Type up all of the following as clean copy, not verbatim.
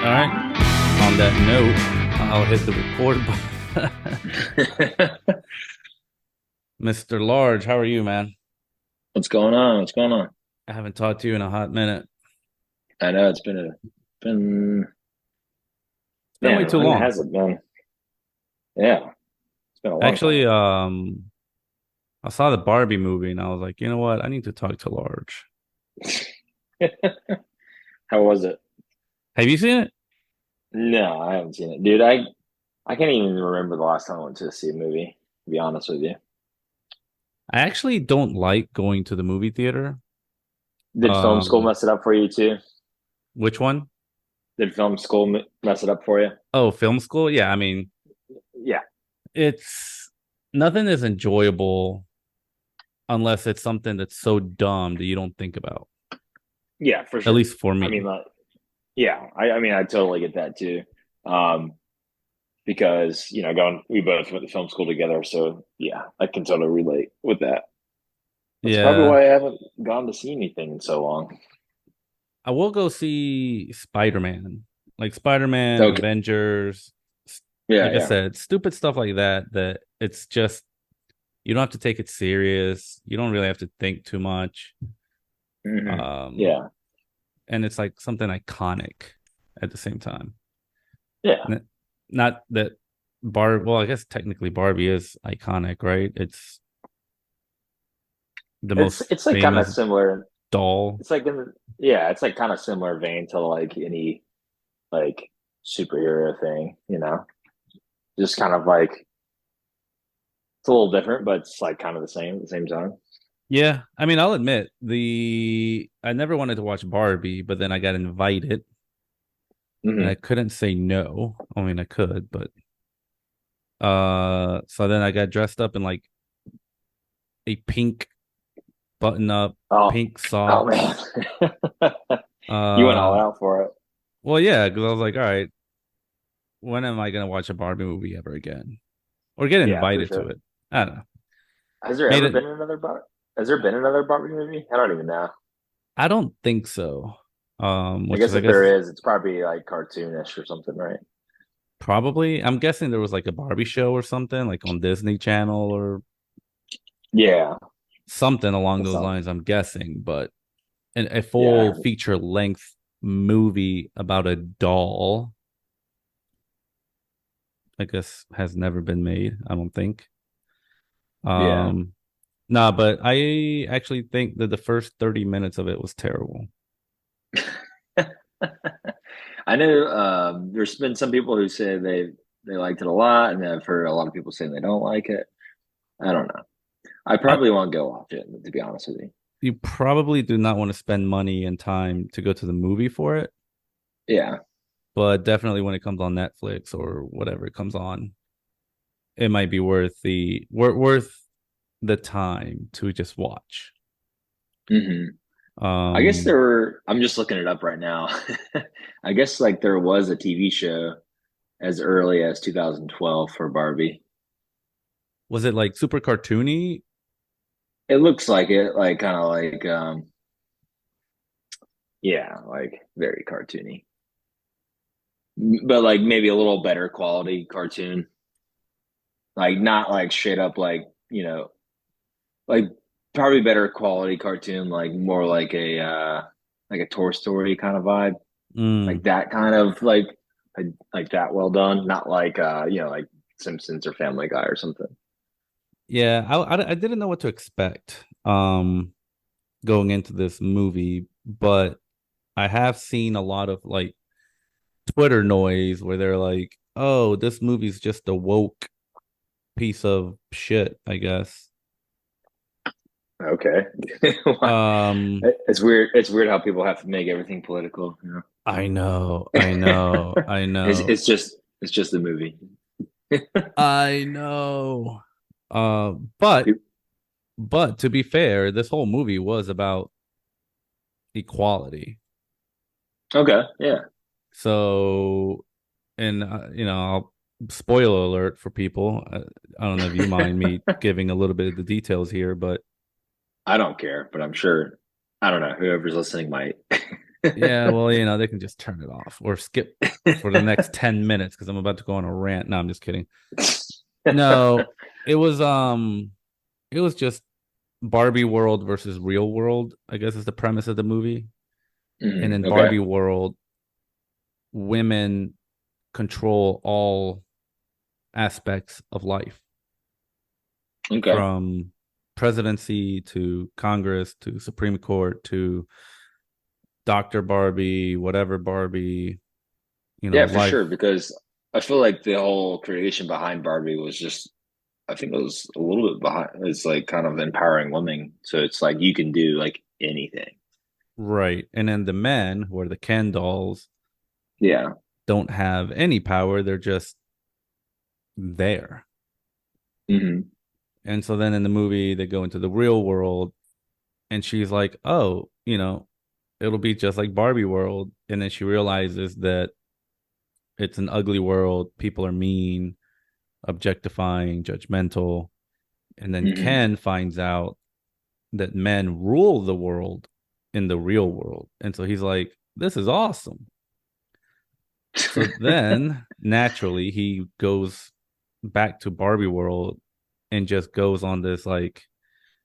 All right. On that note, I'll hit the record button. Mr. Large, how are you, man? What's going on? What's going on? I haven't talked to you in a hot minute. I know it's been It's been way man, too when long. has it been? Yeah, it's been a long time. Actually, I saw the Barbie movie and I was like, you know what? I need to talk to Large. How was it? Have you seen it? No, I haven't seen it, dude. I can't even remember the last time I went to see a movie, to be honest with you. I actually don't like going to the movie theater. Did film school Um, mess it up for you too? which one? Did film school mess it up for you? Oh, film school? Yeah, I mean, Yeah, it's nothing is enjoyable unless it's something that's so dumb that you don't think about. yeah, for At sure. least for I mean, me. like, yeah, I mean, I totally get that too. Um, because going, we both went to film school together, so yeah, I can totally relate with that. That's probably Yeah, why I haven't gone to see anything in so long. I will go see Spider-Man, like Spider-Man, Okay. Avengers. Yeah, Like I yeah. said, stupid stuff like that. That it's just you don't have to take it serious. You don't really have to think too much. Um, Yeah. and it's like something iconic at the same time. Yeah. Not that well, I guess technically Barbie is iconic, right? It's the It's most it's like kind of famous similar. doll. It's like yeah, it's like kind of similar vein to like any like superhero thing. Just kind of like it's a little different, but it's like kind of the same at the same time. Yeah, I mean, I'll admit the I never wanted to watch Barbie, but then I got invited and I Hmm. couldn't say no. I mean, I could, but so then I got dressed up in like a pink button up, Oh, pink oh man. socks. You went all Uh, out for it. well, yeah, because I was like, all right, when am I gonna watch a Barbie movie ever again, or get Yeah, for invited to sure. it? I don't know. Has there Made ever it. been another Bar? Has there been another Barbie movie? I don't even know. I don't think so. I Which is guess I if guess there is, it's probably like cartoonish or something, right? probably. I'm guessing there was like a Barbie show or something like on Disney Channel or Yeah, something along that those sounds. lines. I'm guessing, but a full Yeah, feature length movie about a doll, I guess, has never been made. I don't think. yeah. Um, nah, but I actually think that the first 30 minutes of it was terrible. I know there's been some people who say they liked it a lot, and I've heard a lot of people saying they don't like it. I don't know. I I, probably won't go watch it, to be honest with you. you probably do not want to spend money and time to go to the movie for it, Yeah. but definitely when it comes on Netflix or whatever it comes on, it might be worth the time to just watch. Hmm. I guess Um, there were. I'm just looking it up right now. I guess like there was a TV show as early as 2012 for Barbie. was it like super cartoony? It looks like it, like kind of like yeah, like very cartoony, but like maybe a little better quality cartoon. Like not like straight up like probably better quality cartoon, like more like a Toy Story kind of vibe, like Mm, that kind of like that well done, not like like Simpsons or Family Guy or something. yeah, I didn't know what to expect. Going into this movie, but I have seen a lot of like Twitter noise where they're like, "Oh, this movie's just a woke piece of shit," I guess. Okay. Um, It's weird. It's weird how people have to make everything political. I know, I know, I It's know, it's just it's just the movie. I know. Uh, but but to be fair, this whole movie was about equality. Okay, yeah. So, and I'll spoiler alert for people. I don't know if you mind me giving a little bit of the details here, but I don't care, but I'm sure I don't know whoever's listening might. Yeah, well, they can just turn it off or skip for the next 10 minutes because I'm about to go on a rant. No, I'm just kidding. No, it was it was just Barbie world versus real world, I guess is the premise of the movie. And in Okay. Barbie world, women control all aspects of life, Okay. from presidency to Congress to Supreme Court to Dr. Barbie, whatever Barbie, Yeah, for life. sure. Because I feel like the whole creation behind Barbie was just, I think it was a little bit behind. It's like kind of empowering women. So it's like you can do like anything. Right. And then the men, who are the Ken dolls, Yeah. don't have any power. They're just there. Hmm. And so then in the movie, they go into the real world, and she's like, oh, it'll be just like Barbie world. And then she realizes that it's an ugly world. People are mean, objectifying, judgmental. And then Hmm. Ken finds out that men rule the world in the real world. And so he's like, this is awesome. So then naturally he goes back to Barbie world and just goes on this, like,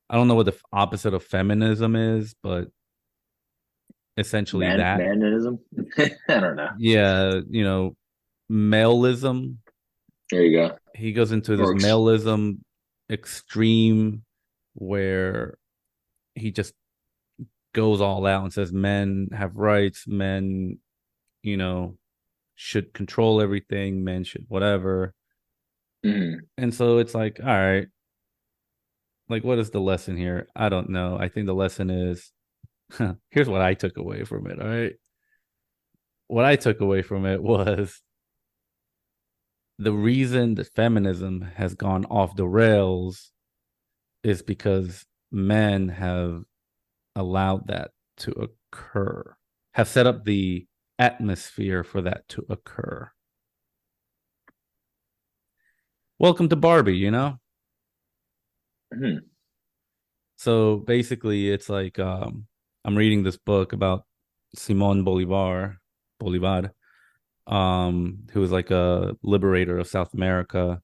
I don't know what the opposite of feminism is, but essentially that. Manism. I don't know. Yeah, maleism. There you go. He goes into this Works. maleism extreme where he just goes all out and says men have rights, men, you know, should control everything, men should whatever. Hmm. And so it's like, all right, like what is the lesson here? I don't know. I think the lesson is here's what I took away from it. All right. What I took away from it was the reason that feminism has gone off the rails is because men have allowed that to occur, have set up the atmosphere for that to occur. Welcome to Barbie, Hmm. So basically, it's like I'm reading this book about Simon Bolivar, who was like a liberator of South America,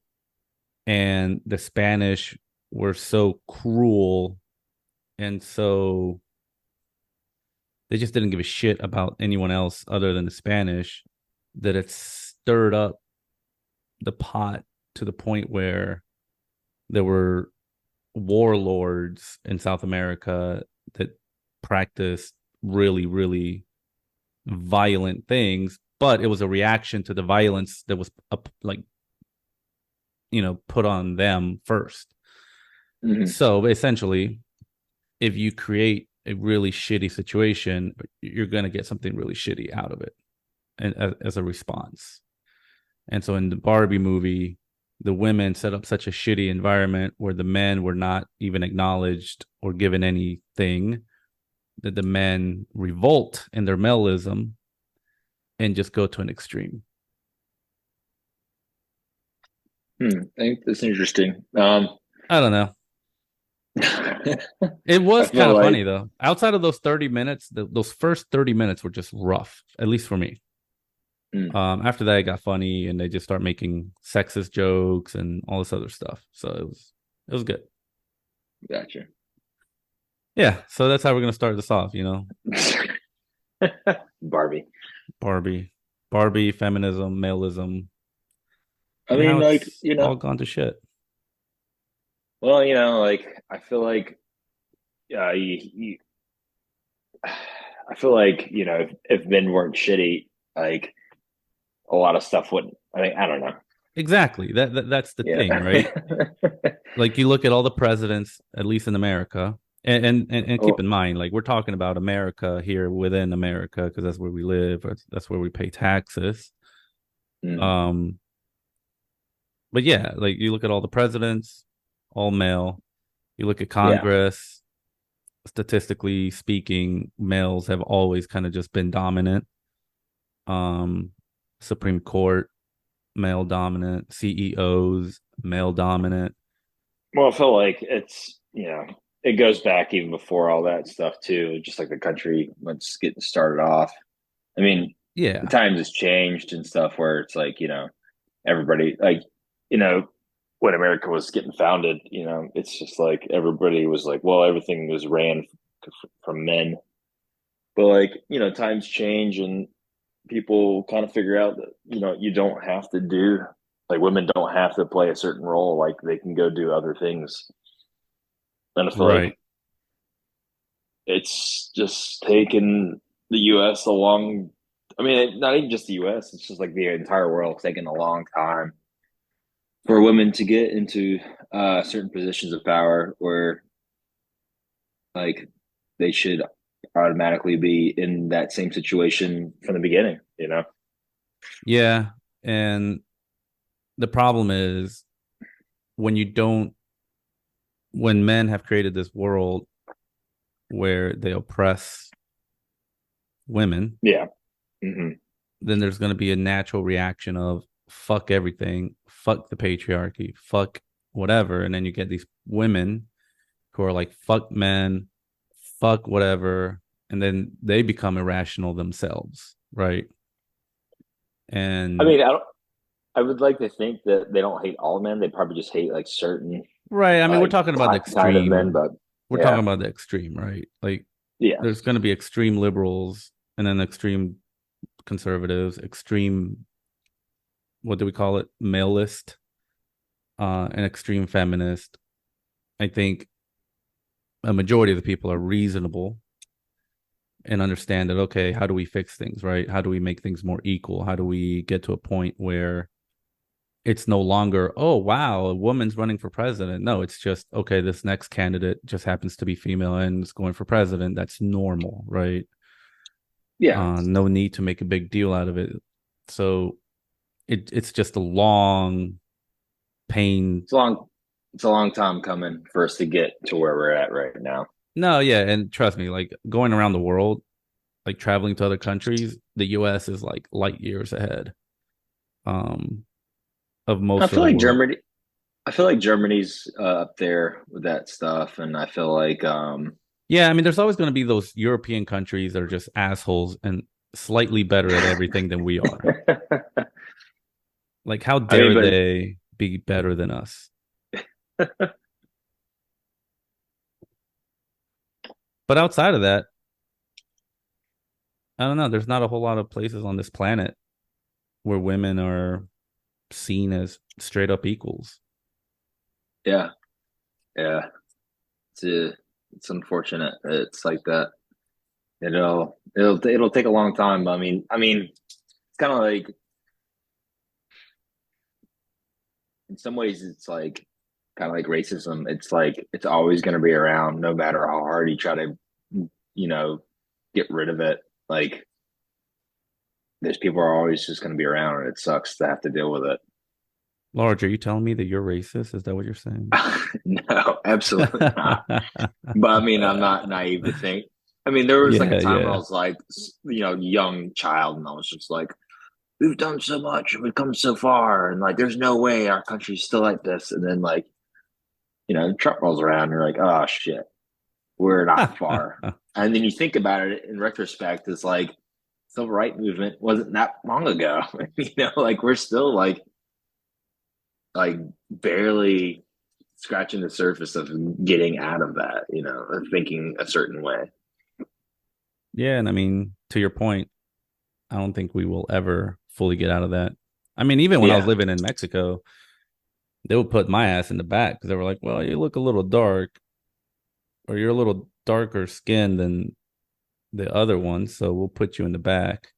and the Spanish were so cruel, and so they just didn't give a shit about anyone else other than the Spanish, that it stirred up the pot to the point where there were warlords in South America that practiced really, really violent things, but it was a reaction to the violence that was like, put on them first. Hmm. So essentially, if you create a really shitty situation, you're going to get something really shitty out of it, and as a response. And so in the Barbie movie, the women set up such a shitty environment where the men were not even acknowledged or given anything, that the men revolt in their maleism and just go to an extreme. Hmm. I think that's interesting. I don't know. I It was kind feel of funny like, though. Outside of those 30 minutes, those first 30 minutes were just rough, at least for me. hmm, After that, it got funny, and they just start making sexist jokes and all this other stuff. So it was good. gotcha. Yeah. So that's how we're gonna start this off. Barbie. Barbie, Barbie, feminism, maleism, I and how mean, like, it's all gone to shit. well, like I feel like, I feel like, if men weren't shitty, like a lot of stuff wouldn't. I think I don't know. Exactly. That's the Yeah. thing, right? Like you look at all the presidents, at least in America, and keep Well, in mind, like we're talking about America here within America because that's where we live, or that's where we pay taxes. mm, Um, but yeah, like you look at all the presidents, all male. You look at yeah. Congress, statistically speaking, males have always kind of just been dominant. Um, Supreme Court, male dominant. CEOs, male dominant. Well, I feel like it's, it goes back even before all that stuff too. Just like the country when it's getting started off. I mean, the Yeah. times has changed and stuff where it's like, everybody like, you know, when America was getting founded, it's just like everybody was like, well, everything was ran from men. But like, times change and people kind of figure out that, you don't have to do like women don't have to play a certain role. Like they can go do other things. And I feel Right. like it's just taken the US a long, I mean, not even just the US, it's just like the entire world. It's taken a long time for women to get into certain positions of power where like they should automatically be in that same situation from the beginning. Yeah. And the problem is when you don't, when men have created this world where they oppress women, Yeah. Hmm. then there's going to be a natural reaction of fuck everything, fuck the patriarchy, fuck whatever. And then you get these women who are like, fuck men, fuck whatever. And then they become irrational themselves. Right. I And mean, I would like to think that they don't hate all men. They probably just hate like certain right. I mean, we're like talking about the kind of men, extreme. but We're talking yeah. about the extreme, right? Like Yeah. there's going to be extreme liberals and then extreme conservatives, extreme, what do we call it? Male list, an extreme feminist. I think a majority of the people are reasonable and understand that, okay, how do we fix things, right? How do we make things more equal? How do we get to a point where it's no longer, oh, wow, a woman's running for president? No, it's just, okay, this next candidate just happens to be female and is going for president. That's normal, right? Yeah. No need to make a big deal out of it. So it's just a long pain. It's a long it's a long time coming for us to get to where we're at right now. No, yeah, and trust me, like going around the world, like traveling to other countries, the US is like light years ahead um of I most of feel the like world. Germany I feel like Germany's up there with that stuff, and I feel like Yeah, I mean there's always going to be those European countries that are just assholes and slightly better at everything than we are. Like how I mean, dare they be better than us? But outside of that, I don't know, there's not a whole lot of places on this planet where women are seen as straight up equals. yeah, yeah, it's unfortunate. It's like that. It'll take a long time. But I mean, it's kind of like in some ways it's like kind of like racism. It's like it's always going to be around, no matter how hard you try to, you know, get rid of it. Like there's people are always just going to be around, and it sucks to have to deal with it. Large, are you telling me that you're racist? Is that what you're saying? No, absolutely not. But I mean, I'm not naive to think. I mean, there was like a Yeah, time where I yeah. was like, young child, and I was just like, we've done so much and we've come so far, and like, there's no way our country's still like this. And then, like, Trump rolls around, and you're like, oh shit, we're not far. And then you think about it in retrospect, it's like civil rights movement wasn't that long ago. Like we're still like barely scratching the surface of getting out of that, of thinking a certain way. Yeah, and I mean, to your point, I don't think we will ever fully get out of that. I mean, even when I was Yeah. living in Mexico, they would put my ass in the back because they were like, "Well, you look a little dark, or you're a little darker skinned than the other one, so we'll put you in the back."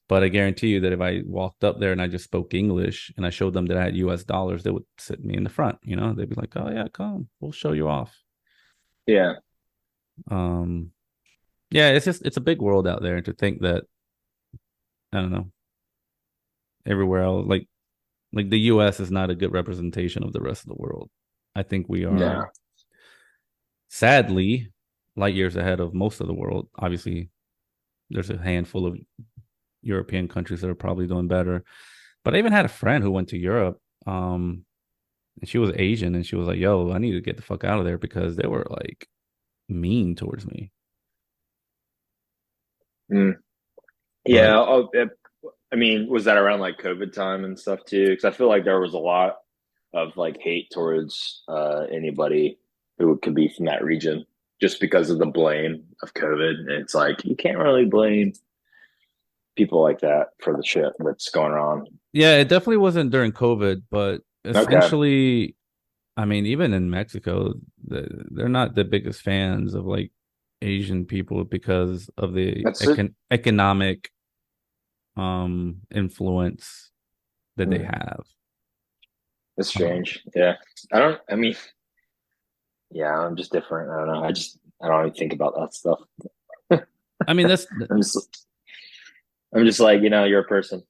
But I guarantee you that if I walked up there and I just spoke English and I showed them that I had US dollars, they would sit me in the front, They'd be like, "Oh yeah, come. We'll show you off." Yeah. Um yeah, it's a big world out there to think that I don't know, everywhere else like the US is not a good representation of the rest of the world. I think we are No. sadly light years ahead of most of the world. Obviously, there's a handful of European countries that are probably doing better. But I even had a friend who went to Europe. and she was Asian, and she was like, "Yo, I need to get the fuck out of there because they were like mean towards me." Mm. But Yeah. I mean, was that around like COVID time and stuff too? Because I feel like there was a lot of like hate towards anybody who could be from that region just because of the blame of COVID. And it's like you can't really blame people like that for the shit that's going on. yeah, it definitely wasn't during COVID, but Okay, essentially, I mean, even in Mexico, they're not the biggest fans of like Asian people because of the that's it. economic influence that they Mm, have. it's Um, strange. Yeah, I don't. I mean, yeah, I'm just different. I don't know. I don't even think about that stuff. I mean, that's I'm just I'm just like you're a person.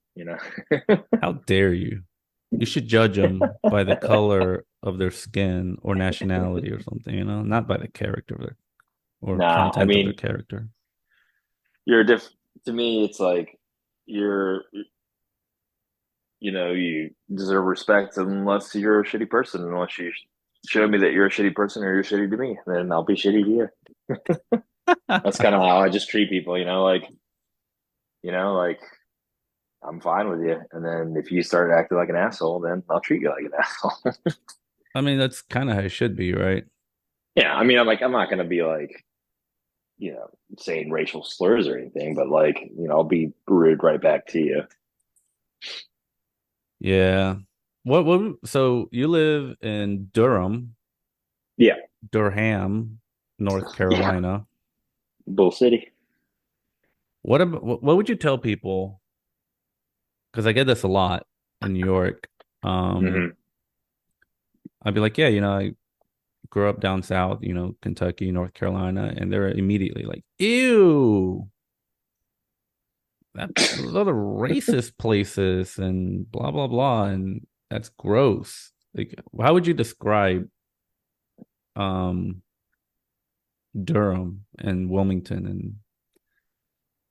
how dare you? You should judge them by the color of their skin or nationality or something, not by the character of their or Nah, I content of their mean, character. you're diff. To me, it's like you're you deserve respect unless you're a shitty person. Unless you show me that you're a shitty person or you're shitty to me, then I'll be shitty to you. That's kind of how I just treat people. Like I'm fine with you, and then if you start acting like an asshole, then I'll treat you like an asshole. I mean, that's kind of how it should be, right? Yeah, I mean, I'm not gonna be like saying racial slurs or anything, but like I'll be rude right back to you. Yeah. So you live in Yeah, Durham, North yeah, Carolina. Bull City. What would you tell people? Because I get this a lot in New York. Um, Hmm. I'd be like, yeah, I grew up down south, Kentucky, North Carolina, and they're immediately like, ew, those are the racist places and blah blah blah, and that's gross. Like, how would you describe um Durham and Wilmington and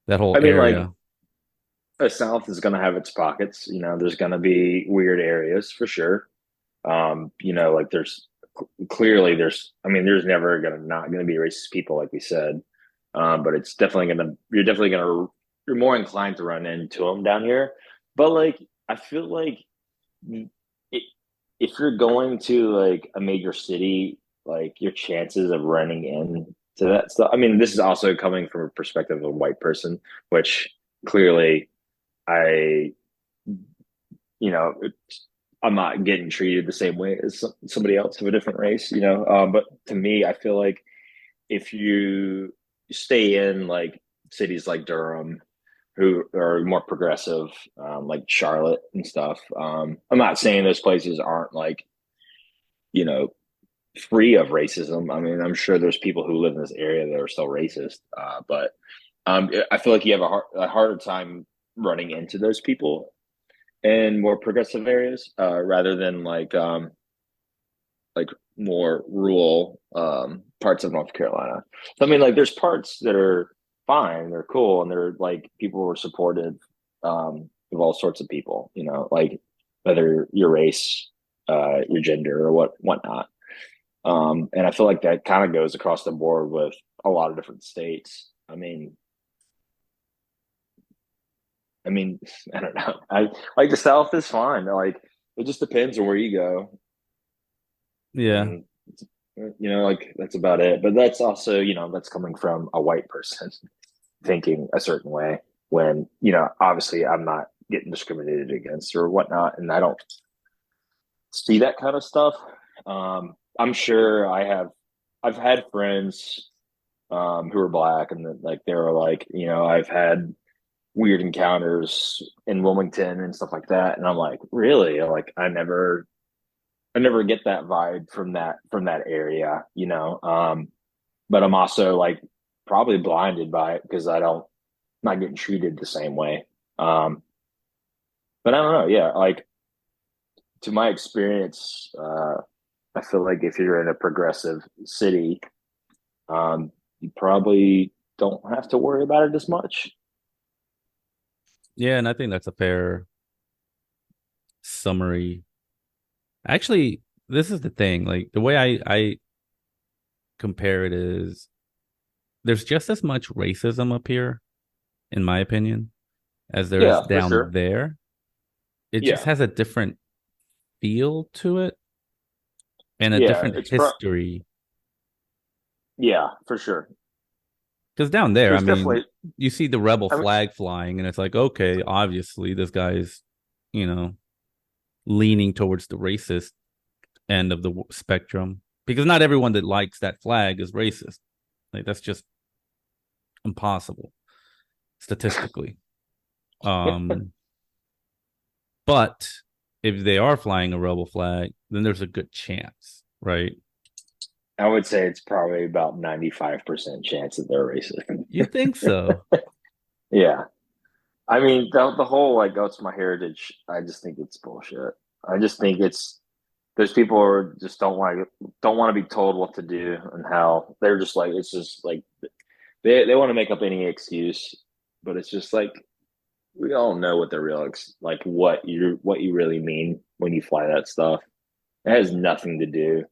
that whole I mean, like area? the South is gonna have its pockets. There's gonna be weird areas for sure. Like clearly I mean, there's never gonna not gonna be racist people, like we said. But you're more inclined to run into them down here. But like, I feel like it, if you're going to like a major city, like your chances of running into that stuff. I mean, this is also coming from a perspective of a white person, which clearly I, you know, I'm not getting treated the same way as somebody else of a different race. But to me, I feel like if you stay in like cities like Durham, who are more progressive, like Charlotte and stuff. I'm not saying those places aren't like you know free of racism. I mean, I'm sure there's people who live in this area that are still racist, but I feel like you have a harder time running into those people in more progressive areas rather than like more rural parts of North Carolina. So I mean, like there's parts that are fine, they're cool, and they're like people are supportive of all sorts of people. Like whether your race, your gender, or whatnot. And I feel like that kind of goes across the board with a lot of different states. I mean, I don't know. I like the South is fine. Like it just depends on where you go, Yeah, and like that's about it. But that's also, that's coming from a white person thinking a certain way when, obviously I'm not getting discriminated against or whatnot, and I don't see that kind of stuff. I'm sure I've had friends who are black, and like they were like, I've had weird encounters in Wilmington and stuff like that, and I'm like, really? Like I never get that vibe from that area. But I'm also like probably blinded by it because not getting treated the same way. But I don't know. Yeah, like to my experience, I feel like if you're in a progressive city, you probably don't have to worry about it as much. yeah, and I think that's a fair summary. Actually, this is the thing. Like the way I compare it is there's just as much racism up here, in my opinion, as there is Yeah, for down sure. there. It just Yeah, has a different feel to it and a yeah, different it's history. yeah, for sure. Because down there, I There's mean, definitely. you see the rebel I mean, flag flying, and it's like, okay, obviously this guy's, you know, leaning towards the racist end of the spectrum. Because not everyone that likes that flag is racist. Like that's just impossible statistically. Um, but if they are flying a rebel flag, then there's a good chance, right? I would say it's probably about 95% chance that they're racist. You think so? Yeah. I mean, the whole like, oh, it's my heritage. I just think it's bullshit. I just think it's there's people who are just don't want to be told what to do and how they're just like it's just like they want to make up any excuse, but it's just like we all know what the real like what you really mean when you fly that stuff. It has nothing to do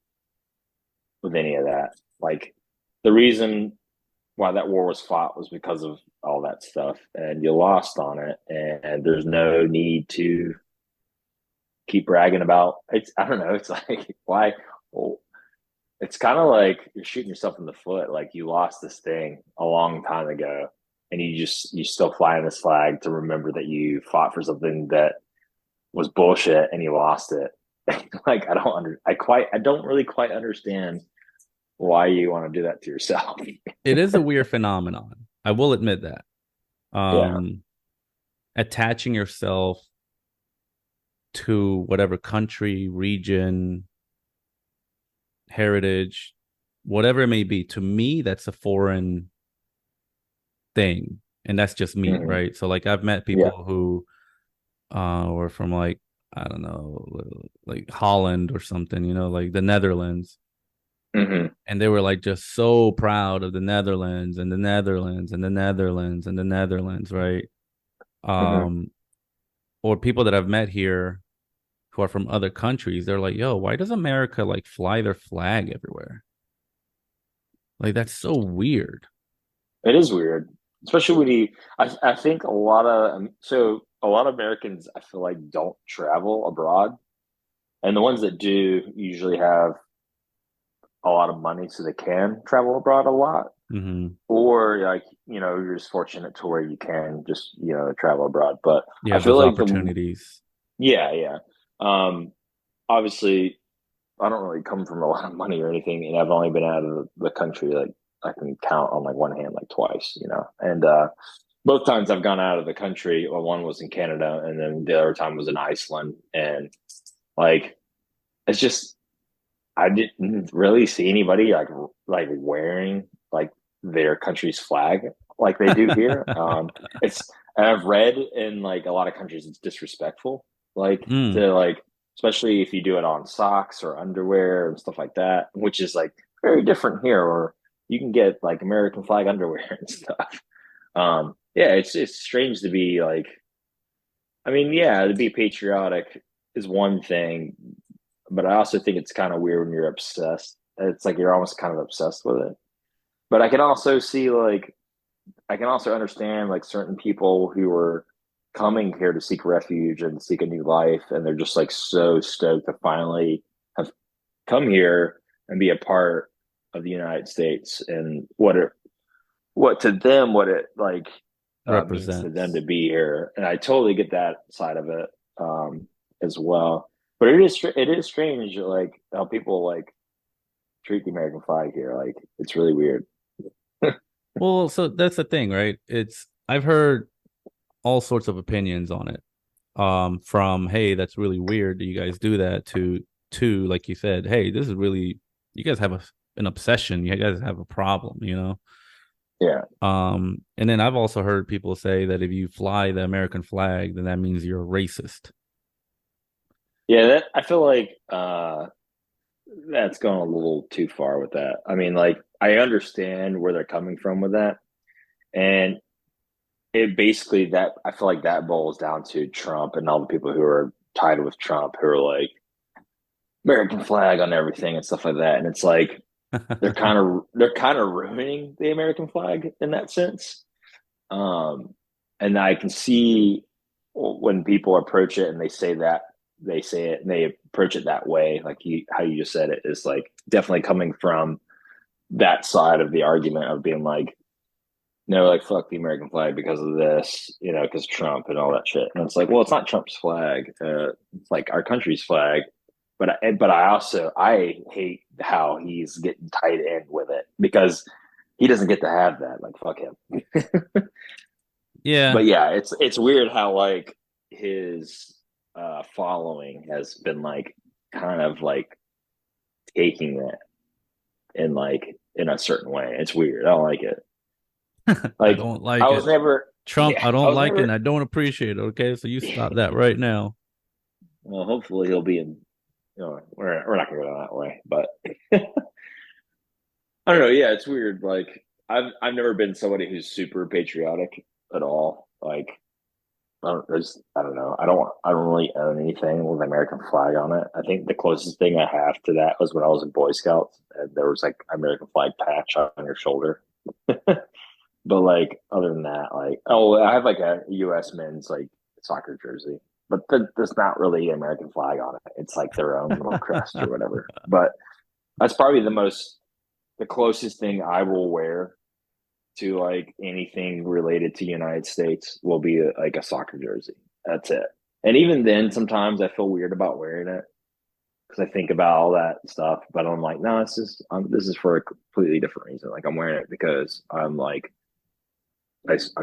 with any of that. Like the reason why that war was fought was because of all that stuff, and you lost on it, and there's no need to keep bragging about it's. I don't know. It's like why. Well, it's kind of like you're shooting yourself in the foot. Like you lost this thing a long time ago, and you still flying this flag to remember that you fought for something that was bullshit and you lost it. Like I don't really quite understand why you want to do that to yourself. It is a weird phenomenon. I will admit that. Yeah. Um, attaching yourself to whatever country, region, heritage, whatever it may be, to me, that's a foreign thing. And that's just me, Hmm. right? So like I've met Yeah. people who were from like, I don't know, like Holland or something, like the Netherlands. Hmm. And they were like just so proud of the Netherlands and the Netherlands and the Netherlands and the Netherlands, right? Hmm. Um, or people that I've met here who are from other countries, they're like, yo, why does America like fly their flag everywhere? Like that's so weird. It is weird, especially when you. I think a lot of Americans I feel like don't travel abroad, and the ones that do usually have a lot of money, so they can travel abroad a lot. Mm-hmm. Or like you're just fortunate to where you can just travel abroad. But You I have feel those like opportunities. yeah. Um, Obviously, I don't really come from a lot of money or anything, and I've only been out of the country like I can count on like one hand like twice, and both times I've gone out of the country. Well, one was in Canada, and then the other time was in Iceland, and like it's just I didn't really see anybody like wearing like their country's flag like they do here. It's and I've read in like a lot of countries it's disrespectful, like Mm. to like especially if you do it on socks or underwear and stuff like that, which is like very different here. Or you can get like American flag underwear and stuff. Yeah, it's strange to be like. I mean, yeah, to be patriotic is one thing, but I also think it's kind of weird when you're obsessed. It's like you're almost kind of obsessed with it. But I can also see like I can also understand like certain people who are coming here to seek refuge and seek a new life, and they're just like so stoked to finally have come here and be a part of the United States and what it like means to them Represents. to be here. And I totally get that side of it as well. But it is strange like how people like treat the American flag here. Like it's really weird. Well, so that's the thing, right? I've heard all sorts of opinions on it. From hey, that's really weird that you guys do that to like you said, hey, this is really you guys have an obsession. You guys have a problem. Yeah. And then I've also heard people say that if you fly the American flag, then that means you're a racist. Yeah, that I feel like that's going a little too far with that. I mean, like I understand where they're coming from with that. And it basically that I feel like that boils down to Trump and all the people who are tied with Trump who are like American flag on everything and stuff like that. And it's like they're kind of ruining the American flag in that sense. Um, and I can see when people approach it and they say it and they approach it that way, like how you just said it, is like definitely coming from that side of the argument of being like, no, like fuck the American flag because of this, because Trump and all that shit. And it's like, well, it's not Trump's flag. It's like our country's flag. But I hate how he's getting tied in with it because he doesn't get to have that. Like fuck him. Yeah. But yeah, it's weird how like his following has been like kind of like taking it in a certain way. It's weird. I don't like it. I Like don't I like was it. never Trump, yeah, I I don't was like it and never I don't appreciate it. Okay. So you stop that right now. well, hopefully he'll be in we're not gonna go that way, but I don't know. Yeah, it's weird. Like I've never been somebody who's super patriotic at all. Like I don't know. I don't really own anything with an American flag on it. I think the closest thing I have to that was when I was in Boy Scouts and there was like American flag patch on your shoulder. But like other than that, like I have like a US men's like soccer jersey. But there's not really an American flag on it. It's like their own little crest or whatever. But that's probably the closest thing I will wear to like anything related to United States will be like a soccer jersey. That's it. And even then, sometimes I feel weird about wearing it because I think about all that stuff. But I'm like, no, this is for a completely different reason. Like I'm wearing it because I'm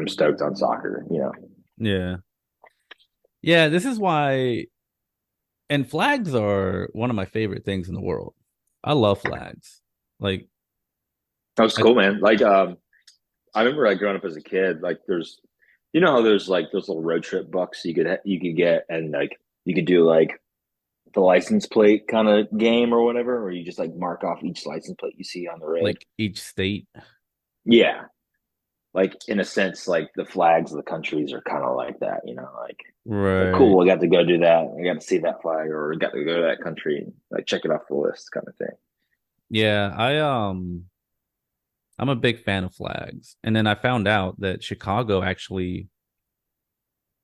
stoked on soccer. Yeah. Yeah. This is why, and flags are one of my favorite things in the world. I love flags. Like, That was I, cool, man. Like I remember like growing up as a kid. Like how there's like those little road trip bucks you could get, and like you could do like the license plate kind of game or whatever, where you just like mark off each license plate you see on the road. like each state. Yeah, like in a sense, like the flags of the countries are kind of like that. Like Right. cool, I got to go do that. I got to see that flag, or I got to go to that country, and like check it off the list, kind of thing. Yeah. I'm a big fan of flags. And then I found out that Chicago actually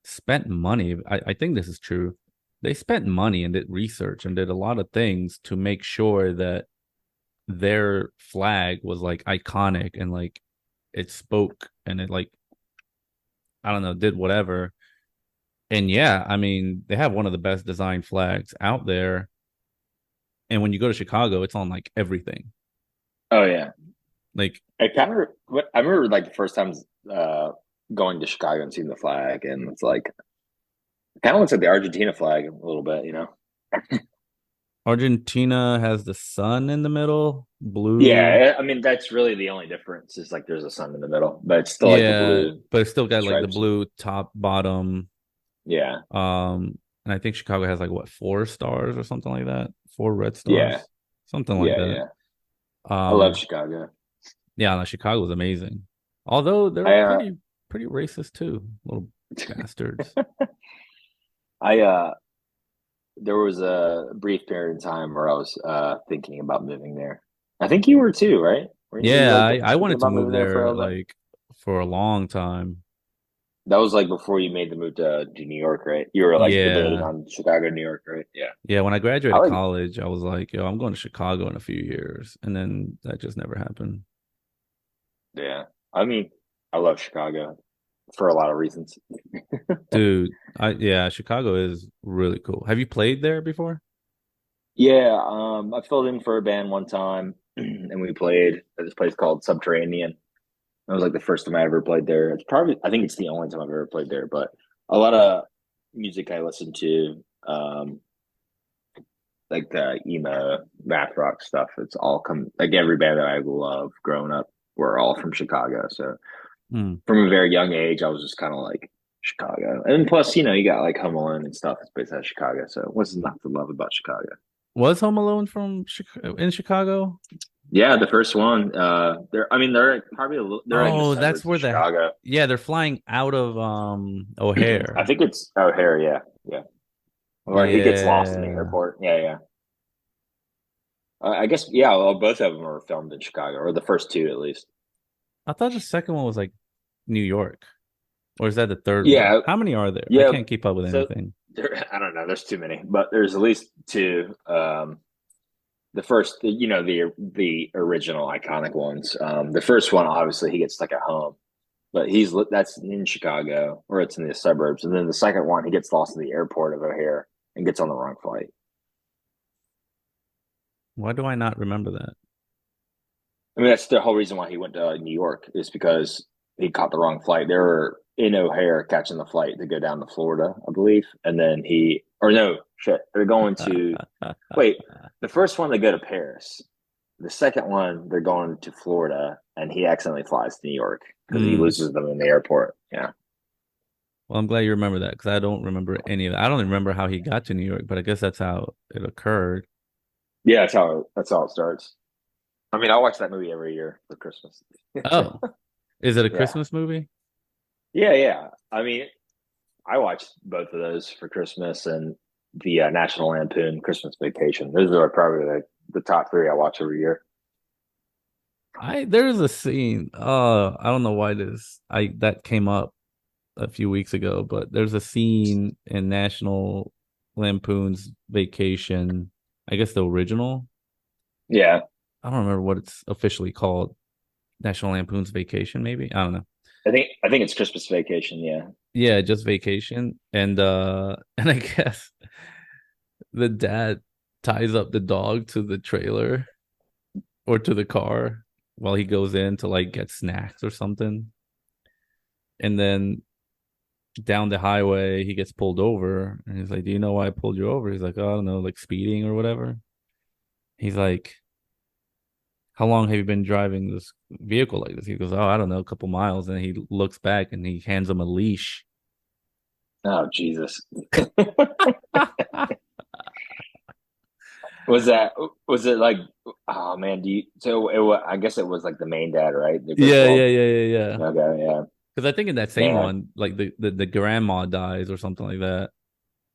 spent money. I think this is true. They spent money and did research and did a lot of things to make sure that their flag was like iconic and like it spoke and it like I don't know, did whatever. And yeah, I mean, they have one of the best designed flags out there. And when you go to Chicago, it's on like everything. Oh yeah, Like, I remember like the first time uh, going to Chicago and seeing the flag, and it's like kind of looks like the Argentina flag a little bit. Argentina has the sun in the middle, blue. Yeah, I mean that's really the only difference is like there's a sun in the middle, but it's still like the Yeah, blue but it's still got like the stripes. blue top, bottom. Yeah, And I think Chicago has like what, 4 stars or something like that, 4 red yeah, stars, something like yeah, that. yeah. I love Um, Chicago. yeah, no, Chicago was amazing. Although they're I pretty racist too, little bastards. I there was a brief period of time where I was thinking about moving there. I think you were too, right? Weren't you Yeah, like I thinking wanted to about move moving there for a there little bit? like for a long time. That was like before you made the move to New York, right? You were like debating Yeah, on Chicago, New York, right? Yeah. yeah. When I I graduated like college, I was like, yo, I'm going to Chicago in a few years, and then that just never happened. Yeah. I mean, I love Chicago for a lot of reasons. Dude, I yeah, Chicago is really cool. Have you played there before? Yeah, I filled in for a band one time and we played at this place called Subterranean. That was like the first time I ever played there. I think it's the only time I've ever played there, but a lot of music I listen to, like the emo, math rock stuff, it's all come like every band that I love growing up were all from Chicago. So Hmm. from a very young age, I was just kind of like Chicago. And plus, you got like Home Alone and stuff. It's based out of Chicago. So what's not to love about Chicago? Was Home Alone from in Chicago? Yeah, the first one. I mean, they're probably they're like the Oh, that's suburbs of where the Chicago. yeah, they're flying out of I O'Hare. think it's O'Hare. Yeah, yeah. Or he gets lost in the Yeah. airport. Yeah, yeah. I guess yeah. Well, both of them were filmed in Chicago, or the first two at least. I thought the second one was like New York, or is that the third one? Yeah, How many are there? I yeah. can't keep up with So anything. I don't know. There's too many, but there's at least two. The first, the original iconic ones. The first one, obviously, he gets stuck at home, but that's in Chicago or it's in the suburbs. And then the second one, he gets lost in the airport of O'Hare and gets on the wrong flight. Why do I not remember that? I mean, that's the whole reason why he went to New York is because he caught the wrong flight. They were in O'Hare catching the flight to go down to Florida, I believe, and then or no, shit, they're going to wait. The first one they go to Paris. The second one they're going to Florida, and he accidentally flies to New York because he Mm. loses them in the airport. Yeah, Well, I'm glad you remember that because I don't remember any of that. I don't even remember how he got to New York, but I guess that's how it occurred. yeah, that's how it starts. I mean, I watch that movie every year for Christmas. Oh, is it a Yeah, Christmas movie? yeah, yeah. I mean, I watched both of those for Christmas and the National Lampoon Christmas Vacation. Those are probably the top three I watch every year. There's a scene. I don't know why this I that came up a few weeks ago, but there's a scene in National Lampoon's Vacation. I guess the original. Yeah, I don't remember what it's officially called. National Lampoon's Vacation, maybe. I don't know. I think it's Christmas Vacation. Yeah. Yeah, just Vacation, and and I guess the dad ties up the dog to the trailer or to the car while he goes in to like get snacks or something, and then down the highway he gets pulled over, and he's like, "Do you know why I pulled you over?" He's like, "Oh, I don't know, like speeding or whatever." He's like, "How long have you been driving this vehicle like this?" He goes, "Oh, I don't know, a couple miles." And he looks back and he hands him a leash. Oh Jesus. Was it like oh man, do you so I guess it was like the main dad, right? The Yeah, yeah, Griswold. yeah, yeah, yeah. Okay, yeah. Because I think in that same Man. one, like the grandma dies or something like that,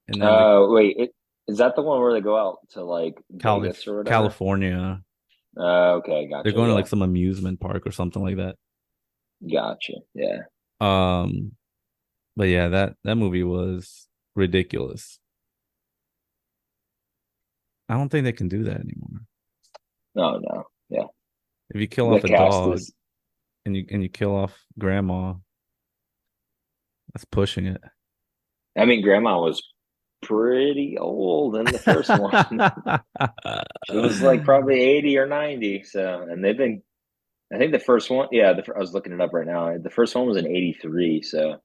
and then the Wait, is that the one where they go out to like Vegas or whatever? California, Okay, they're gotcha. going to Yeah. like some amusement park or something like that. Gotcha. Yeah. Um, but yeah, that movie was ridiculous. I don't think they can do that anymore. No, no. Yeah. If you kill The off a cast dog is and you kill off grandma, that's pushing it. I mean, grandma was pretty old in the first one. She was like probably 80 or 90. So, and I think the first one, yeah, I was looking it up right now. The first one was in 83. So,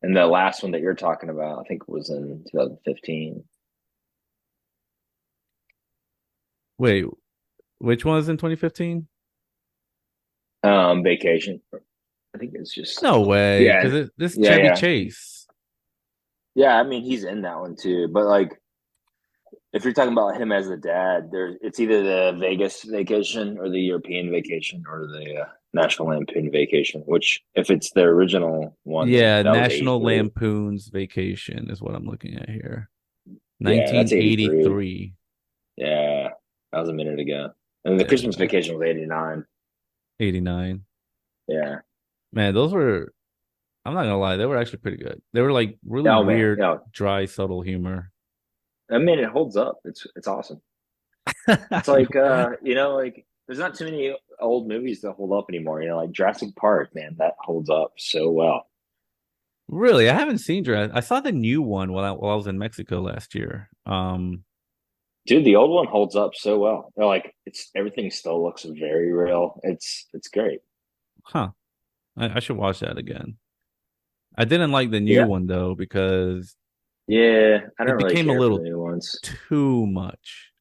and the last one that you're talking about, I think was in 2015. Wait, which one is in 2015? Vacation. I think it's just, No way, yeah, because this yeah, Chevy yeah. Chase. Yeah. I mean, he's in that one too. But like, if you're talking about him as the dad, it's either the Vegas vacation or the European vacation or the National Lampoon vacation. Which, if it's the original one, then Yeah, that was National 83. Lampoon's Vacation is what I'm looking at here. Yeah, that's 83. 1983, Yeah, that was a minute ago. And the Christmas yeah, vacation was 89. 89. Yeah. Man, those were, I'm not gonna lie, they were actually pretty good. They were like really Oh man, weird, yeah. dry, subtle humor. I mean, it holds up. It's awesome. It's You- like like there's not too many old movies that hold up anymore. Like Jurassic Park, man, that holds up so well. Really, I haven't seen Jurassic. I saw the new one while I was in Mexico last year. Dude, the old one holds up so well. They're like it's everything still looks very real. It's great. Huh. I should watch that again. I didn't like the new Yeah. one though because Yeah, I it don't really became a care for the little new ones. too much.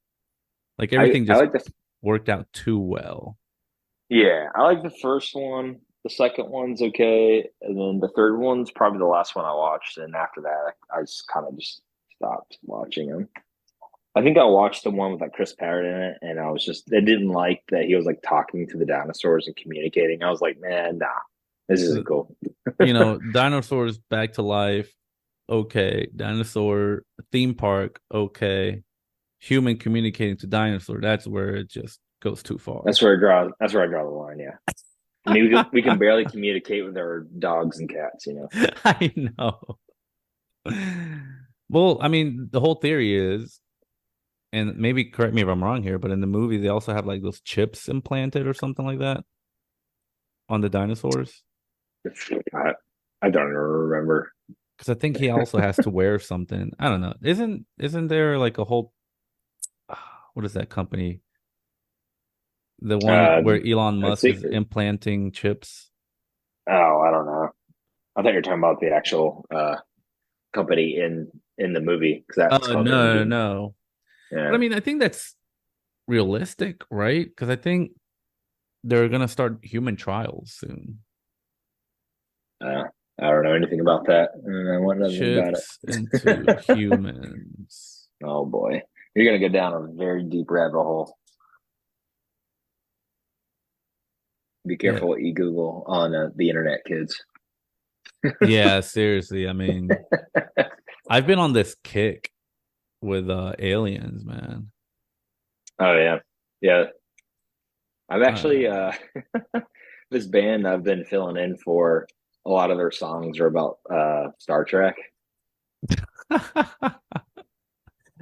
Like I everything I just like the worked out too well. Yeah, I like the first one. The second one's okay, and then the third one's probably the last one I watched. And after that, I just kind of just stopped watching them. I think I watched the one with like Chris Parrott in it, and I didn't like that he was like talking to the dinosaurs and communicating. I was like, man, nah, this isn't cool. Dinosaurs back to life, okay. Dinosaur theme park, okay. human communicating to dinosaur, that's where it just goes too far. That's where I draw. That's where I draw the line. Yeah. I mean, we can barely communicate with our dogs and cats. I know. Well, I mean, the whole theory is, and maybe correct me if I'm wrong here, but in the movie they also have like those chips implanted or something like that on the dinosaurs. I, I don't remember. Because I think he also has to wear something. I don't know. Isn't there like a whole what is that company? The one Uh, where Elon I Musk think. is implanting chips. Oh, I don't know. I thought you were talking about the actual company in the movie because that's Oh called no, Endgame. no. But I Yeah. mean, I think that's realistic, right? Because I think they're gonna start human trials soon. Uh, I don't know anything about that. I don't know nothing about Chips into it. humans. Oh boy, you're gonna go down a very deep rabbit hole. Be Yeah, careful what you Google on the internet, kids. yeah. Seriously, I mean, I've been on this kick with aliens, man. Oh yeah, yeah. I've actually Uh, this band I've been filling in for. A lot of their songs are about Star Trek.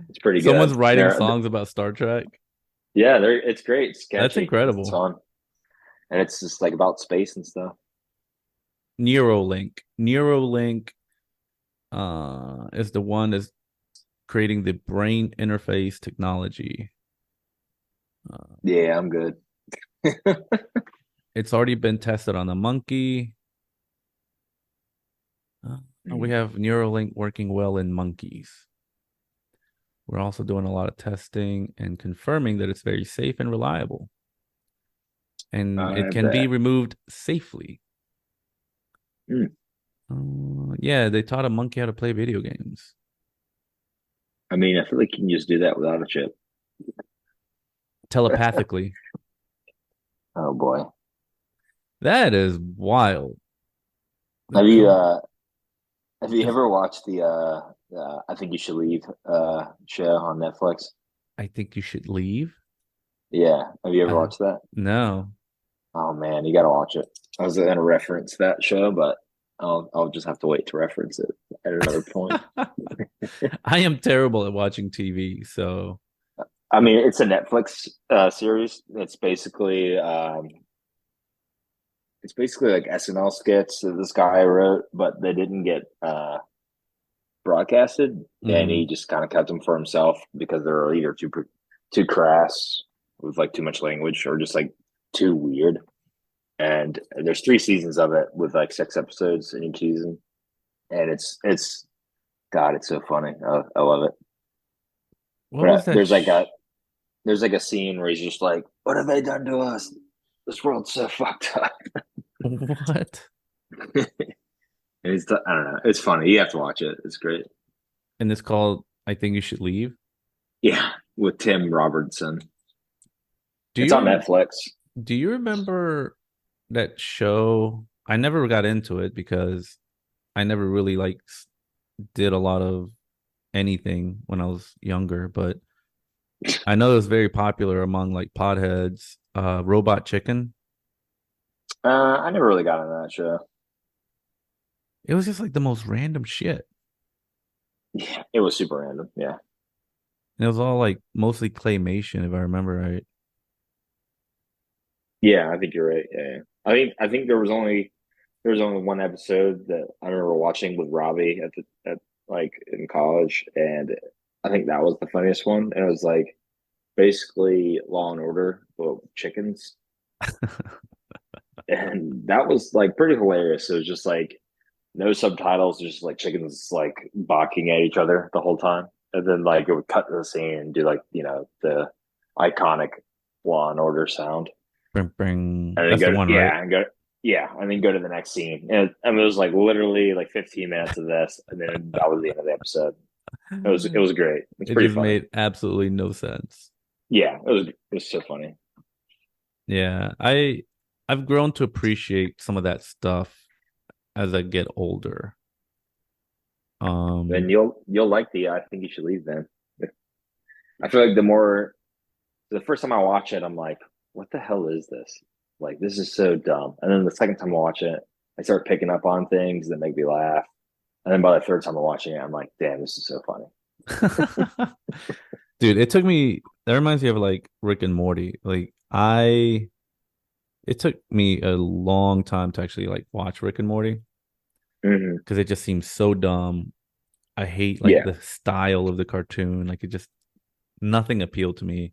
It's pretty Someone's good. writing They're songs about Star Trek. Yeah, it's great. It's That's catchy. It's incredible. fun, and it's just like about space and stuff. Neuralink. Neuralink is the one that's creating the brain interface technology. Uh, Yeah, I'm good. it's already been tested on a monkey. We have Neuralink working well in monkeys. We're also doing a lot of testing and confirming that it's very safe and reliable, and it I can be bet. removed safely. Mm. Yeah, they taught a monkey how to play video games I mean, I feel like you can just do that without a chip. telepathically. Oh boy. That is wild. The Have you com- uh have you if ever watched the I think you should leave show on Netflix? I think you should leave. Yeah. Have you ever Uh, watched that? no, Oh man, you gotta watch it. I was gonna reference that show, but I'll just have to wait to reference it at another point. I am terrible at watching TV. So, I mean, it's a Netflix series. It's basically like SNL skits that this guy wrote, but they didn't get broadcasted, and he mhm. just kind of kept them for himself because they're either too crass with like too much language or just like too weird. And there's 3 seasons of it with like 6 episodes in each season, and it's God, it's so funny. I love it. What was But that? there's like a scene where he's just like, "What have they done to us? This world's so fucked up." What? And I don't know. It's funny. You have to watch it. It's great. And it's called I think you should leave. Yeah, with Tim Robertson. Do It's you on Netflix. do you remember that show? I never got into it because I never really like did a lot of anything when I was younger, but I know it was very popular among like potheads. Robot Chicken. I never really got into that show. It was just like the most random shit. Yeah, it was super random. Yeah, And it was all like mostly claymation, if I remember right. yeah. I think you're right. Yeah, yeah. I think there was only one episode that I remember watching with Robbie at like in college, and I think that was the funniest one. And it was like basically Law and Order, but with chickens, and that was like pretty hilarious. It was just like no subtitles, just like chickens like barking at each other the whole time. And then like it would cut to the scene and do like, the iconic Law and Order sound. Bring, bring. And then That's the go, one, right? yeah, and then go to the next scene. And it was like literally like 15 minutes of this, and then that was the end of the episode. It was great. It's It pretty just funny. made absolutely no sense. Yeah, it was so funny. Yeah, I've grown to appreciate some of that stuff as I get older. Then Um, you'll like the I think you should leave then. I feel like the first time I watch it, I'm like, what the hell is this? Like, this is so dumb. And then the second time I watch it, I start picking up on things that make me laugh. And then by the third time I'm watching it, I'm like, damn, this is so funny. Dude, it took me that reminds me of like Rick and Morty. It took me a long time to actually like watch Rick and Morty Hmm. because it just seems so dumb. I hate like Yeah. the style of the cartoon. Like it just nothing appealed to me.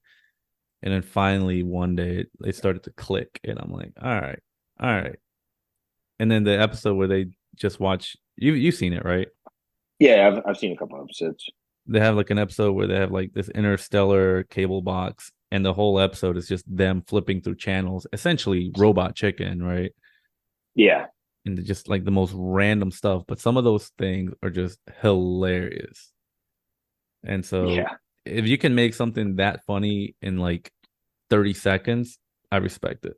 And then finally one day it started to click and I'm like, all right, all right. And then the episode where they just watch you've seen it, right? Yeah, I've seen a couple episodes. They have like an episode where they have like this interstellar cable box and the whole episode is just them flipping through channels, essentially Robot Chicken, right? Yeah. And just like the most random stuff, but some of those things are just hilarious. And so Yeah. if you can make something that funny in like 30 seconds, I respect it.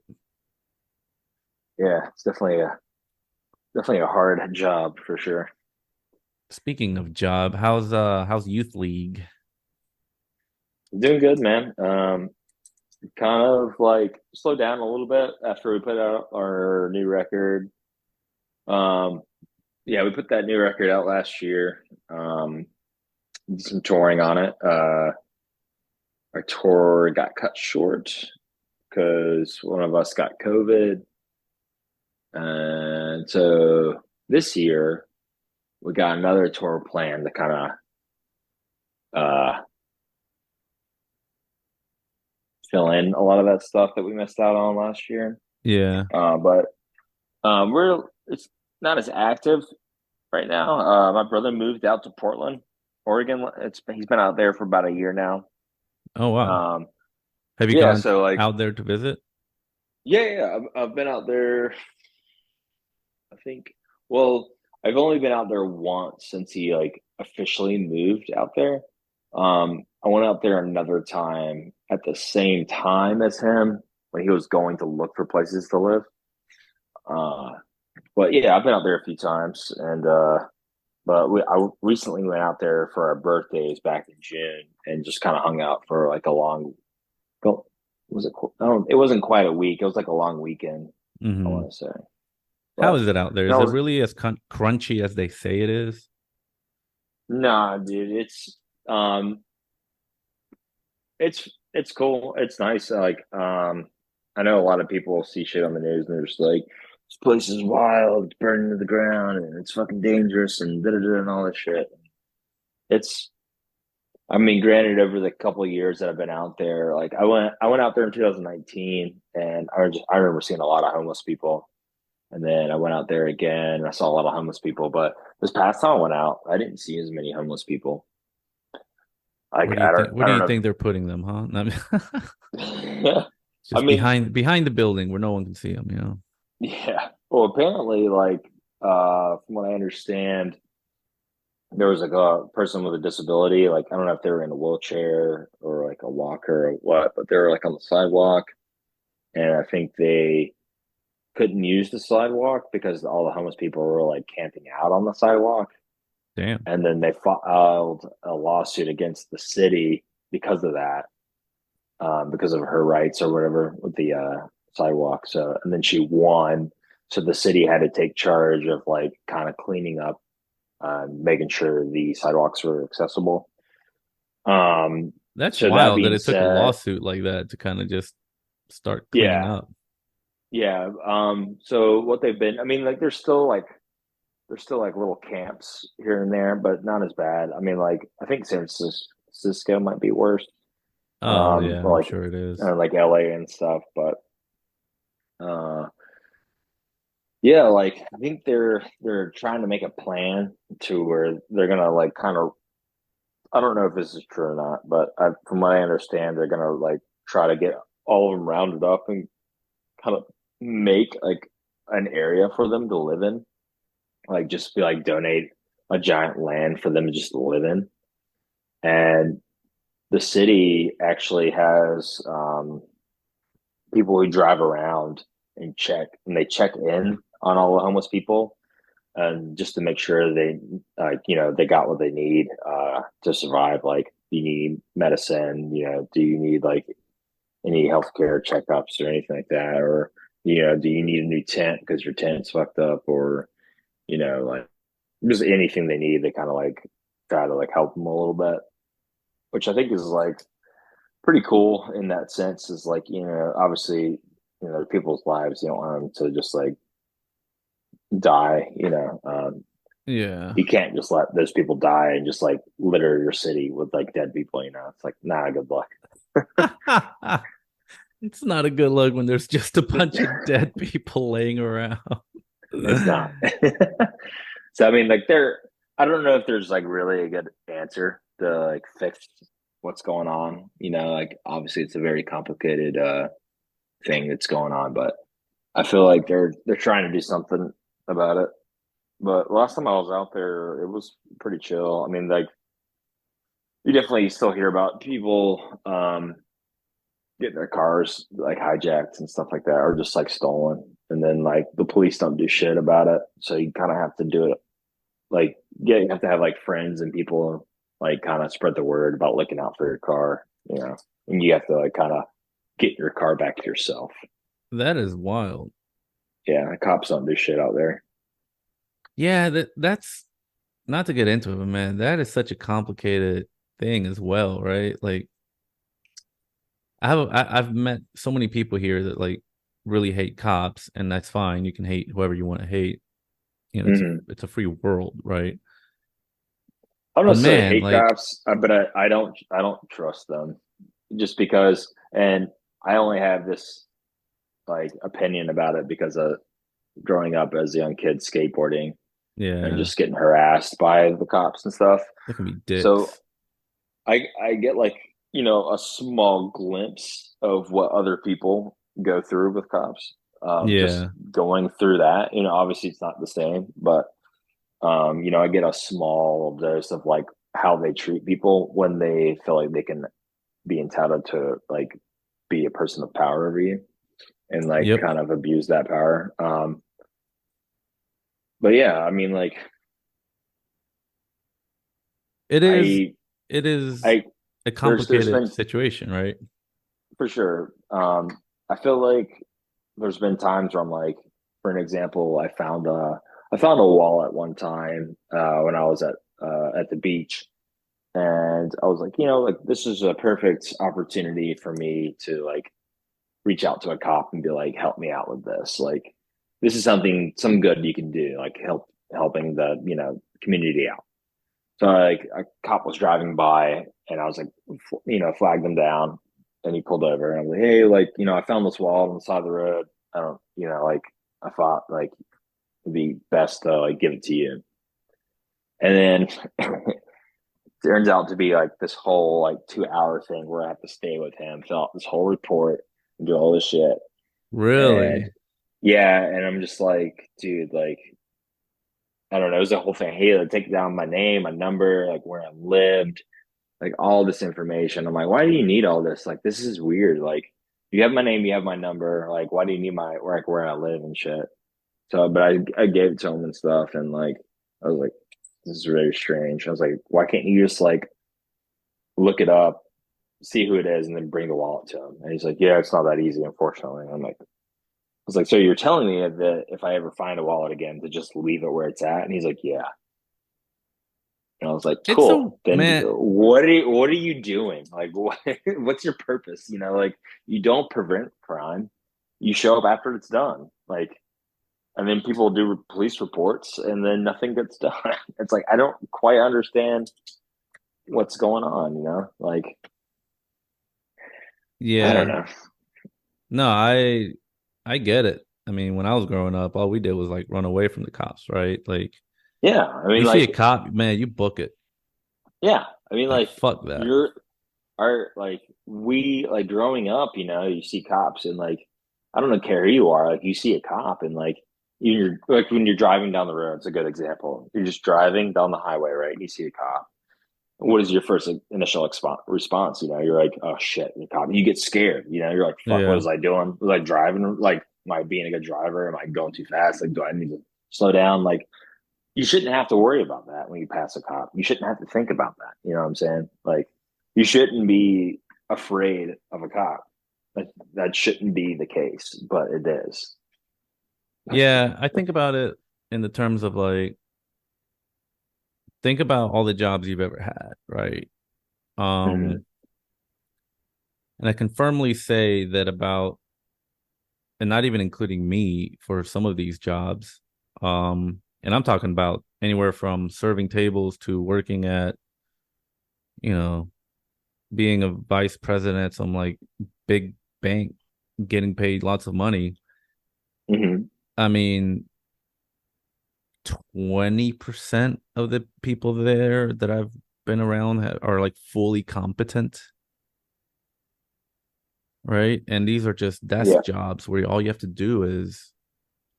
Yeah. It's definitely a hard job for sure. Speaking of job, how's youth league? Doing good, man. Kind of like slowed down a little bit after we put out our new record. Um, yeah, we put that new record out last year. Did some touring on it. Our tour got cut short because one of us got COVID. And so this year we got another tour plan to kind of uh, fill in a lot of that stuff that we missed out on last year. Yeah. But we're it's not as active right now. My brother moved out to Portland, Oregon. He's been out there for about a year now. Oh wow. Um, Have you yeah, gone so like out there to visit? yeah, I've been out there. I think. Well, I've only been out there once since he like officially moved out there. I went out there another time at the same time as him when he was going to look for places to live. Uh, but yeah, I've been out there a few times, and but I recently went out there for our birthdays back in June and just kind of hung out for like a long. Well, was it? Oh, it wasn't quite a week. It was like a long weekend. I Mm-hmm. want to say, How but is it out there? that Is it was really as crunchy as they say it is? nah, dude. Um, it's cool. It's nice. Like I know a lot of people see shit on the news and they're just like, this place is wild, it's burning to the ground, and it's fucking dangerous, and da da da and all this shit. It's I mean, granted, over the couple of years that I've been out there, like I went out there in 2019, and I remember seeing a lot of homeless people, and then I went out there again, and I saw a lot of homeless people. But this past time I went out, I didn't see as many homeless people. Where do you think? Where I do don't you know. think they're putting them? Huh? I Just mean, behind the building where no one can see them. You know. yeah. Well, apparently, like from what I understand, there was like a person with a disability. Like I don't know if they were in a wheelchair or like a walker or what, but they were like on the sidewalk, and I think they couldn't use the sidewalk because all the homeless people were like camping out on the sidewalk. Damn. And then they filed a lawsuit against the city because of that, because of her rights or whatever with the sidewalk. So, and then she won. So the city had to take charge of like kind of cleaning up, making sure the sidewalks were accessible. Um, That's so that wild that being it took a said, lawsuit like that to kind of just start cleaning yeah, up. yeah. So what they've been, I mean, like there's still like little camps here and there, but not as bad. I mean, like I think San Francisco might be worse, Oh yeah, I'm or sure it is. like LA and stuff. But uh, yeah, like I think they're trying to make a plan to where they're gonna like kind of. I don't know if this is true or not, but from what I understand, they're gonna like try to get all of them rounded up and kind of make like an area for them to live in, like just be like donate a giant land for them to just live in. And the city actually has people who drive around and they check in on all the homeless people, and just to make sure they, you know, they got what they need to survive. Like do you need medicine? Do you need like any healthcare checkups or anything like that? Or, do you need a new tent because your tent's fucked up? Or, like just anything they need, they kind of like try to like help them a little bit, which I think is like pretty cool in that sense. Is like, obviously, people's lives, you don't want them to just like die, Yeah. you can't just let those people die and just like litter your city with like dead people. It's like, nah, good luck. It's not a good look when there's just a bunch of dead people laying around. It's not. So I mean, like I don't know if there's like really a good answer to like fix what's going on. Like obviously it's a very complicated thing that's going on, but I feel like they're trying to do something about it. But last time I was out there, it was pretty chill. I mean, like you definitely still hear about people getting their cars like hijacked and stuff like that, or just like stolen. And then like the police don't do shit about it. So you kind of have to do it like, yeah, you have to have like friends and people like kind of spread the word about looking out for your car, and you have to like kind of get your car back to yourself. That is wild. Yeah, the cops don't do shit out there. Yeah, that's not to get into it, but man, that is such a complicated thing as well, right? Like I've met so many people here that like really hate cops, and that's fine. You can hate whoever you want to hate. Mm-hmm. It's a free world, right? I don't But necessarily man, hate like cops, but I don't trust them just because, and I only have this like opinion about it because of growing up as a young kid skateboarding and yeah, just getting harassed by the cops and stuff. they can be So dicks. I get like, a small glimpse of what other people go through with cops. Just Yeah. going through that, obviously it's not the same, but I get a small dose of like how they treat people when they feel like they can be entitled to like be a person of power over you and like Yep. kind of abuse that power. But yeah, I mean, like It is I it is I a there's complicated been situation, right? for sure. I feel like there's been times where I'm like, for an example, I found a wallet one time when I was at the beach, and I was like, like this is a perfect opportunity for me to like reach out to a cop and be like, help me out with this. Like, this is some good you can do, like helping the community out. So like a cop was driving by and I was like, flagged him down and he pulled over and I was like, hey, like, I found this wallet on the side of the road. I don't, like I thought like it'd be best to like give it to you. And then turns out to be like this whole like 2 hour thing where I have to stay with him, fill out this whole report and do all this shit. And Really? yeah, and I'm just like, dude, like, I don't know, it was a whole thing. Hey, like, take down my name, my number, like where I lived, like all this information. I'm like, why do you need all this? Like, this is weird. Like, you have my name, you have my number. Like, why do you need my like where I live and shit? So, but I gave it to him and stuff, and like, I was like, this is very strange. I was like, why can't you just like look it up, see who it is, and then bring the wallet to him? And he's like, yeah, it's not that easy, unfortunately. I'm like, I was like, so you're telling me that if I ever find a wallet again, to just leave it where it's at? And he's like, yeah. And I was like, It's a cool. Then man, what are you doing? Like, what's your purpose? Like, you don't prevent crime. You show up after it's done. Like, and then people do police reports, and then nothing gets done. It's like I don't quite understand what's going on. Like I don't yeah. know. No, I get it. I mean, when I was growing up, all we did was like run away from the cops, right? Like Yeah, I mean, you see a like, cop, man, you book it. yeah, I mean, Like like fuck that. you're are like we like growing up, you see cops and like I don't care who you are, like you see a cop and like you're like when you're driving down the road, it's a good example. You're just driving down the highway, right? And you see a cop. What is your first initial response? You're like, oh shit, the cop. You get scared. You're like, fuck, what Yeah. was I doing? Was I driving? Like, am I being a good driver? Am I going too fast? Like, do I need to slow down? Like, you shouldn't have to worry about that when you pass a cop. You shouldn't have to think about that. You know what I'm saying? Like, You shouldn't be afraid of a cop. That shouldn't be the case, but it is. Yeah, I think about it in the terms of like think about all the jobs you've ever had, right? Mm-hmm. Um, and I can firmly say that about, and not even including me for some of these jobs, and I'm talking about anywhere from serving tables to working at, you know, being a vice president at some like big bank, getting paid lots of money. Mm-hmm. I mean, 20% of the people there that I've been around are like fully competent, right? And these are just desk Yeah, jobs where all you have to do is,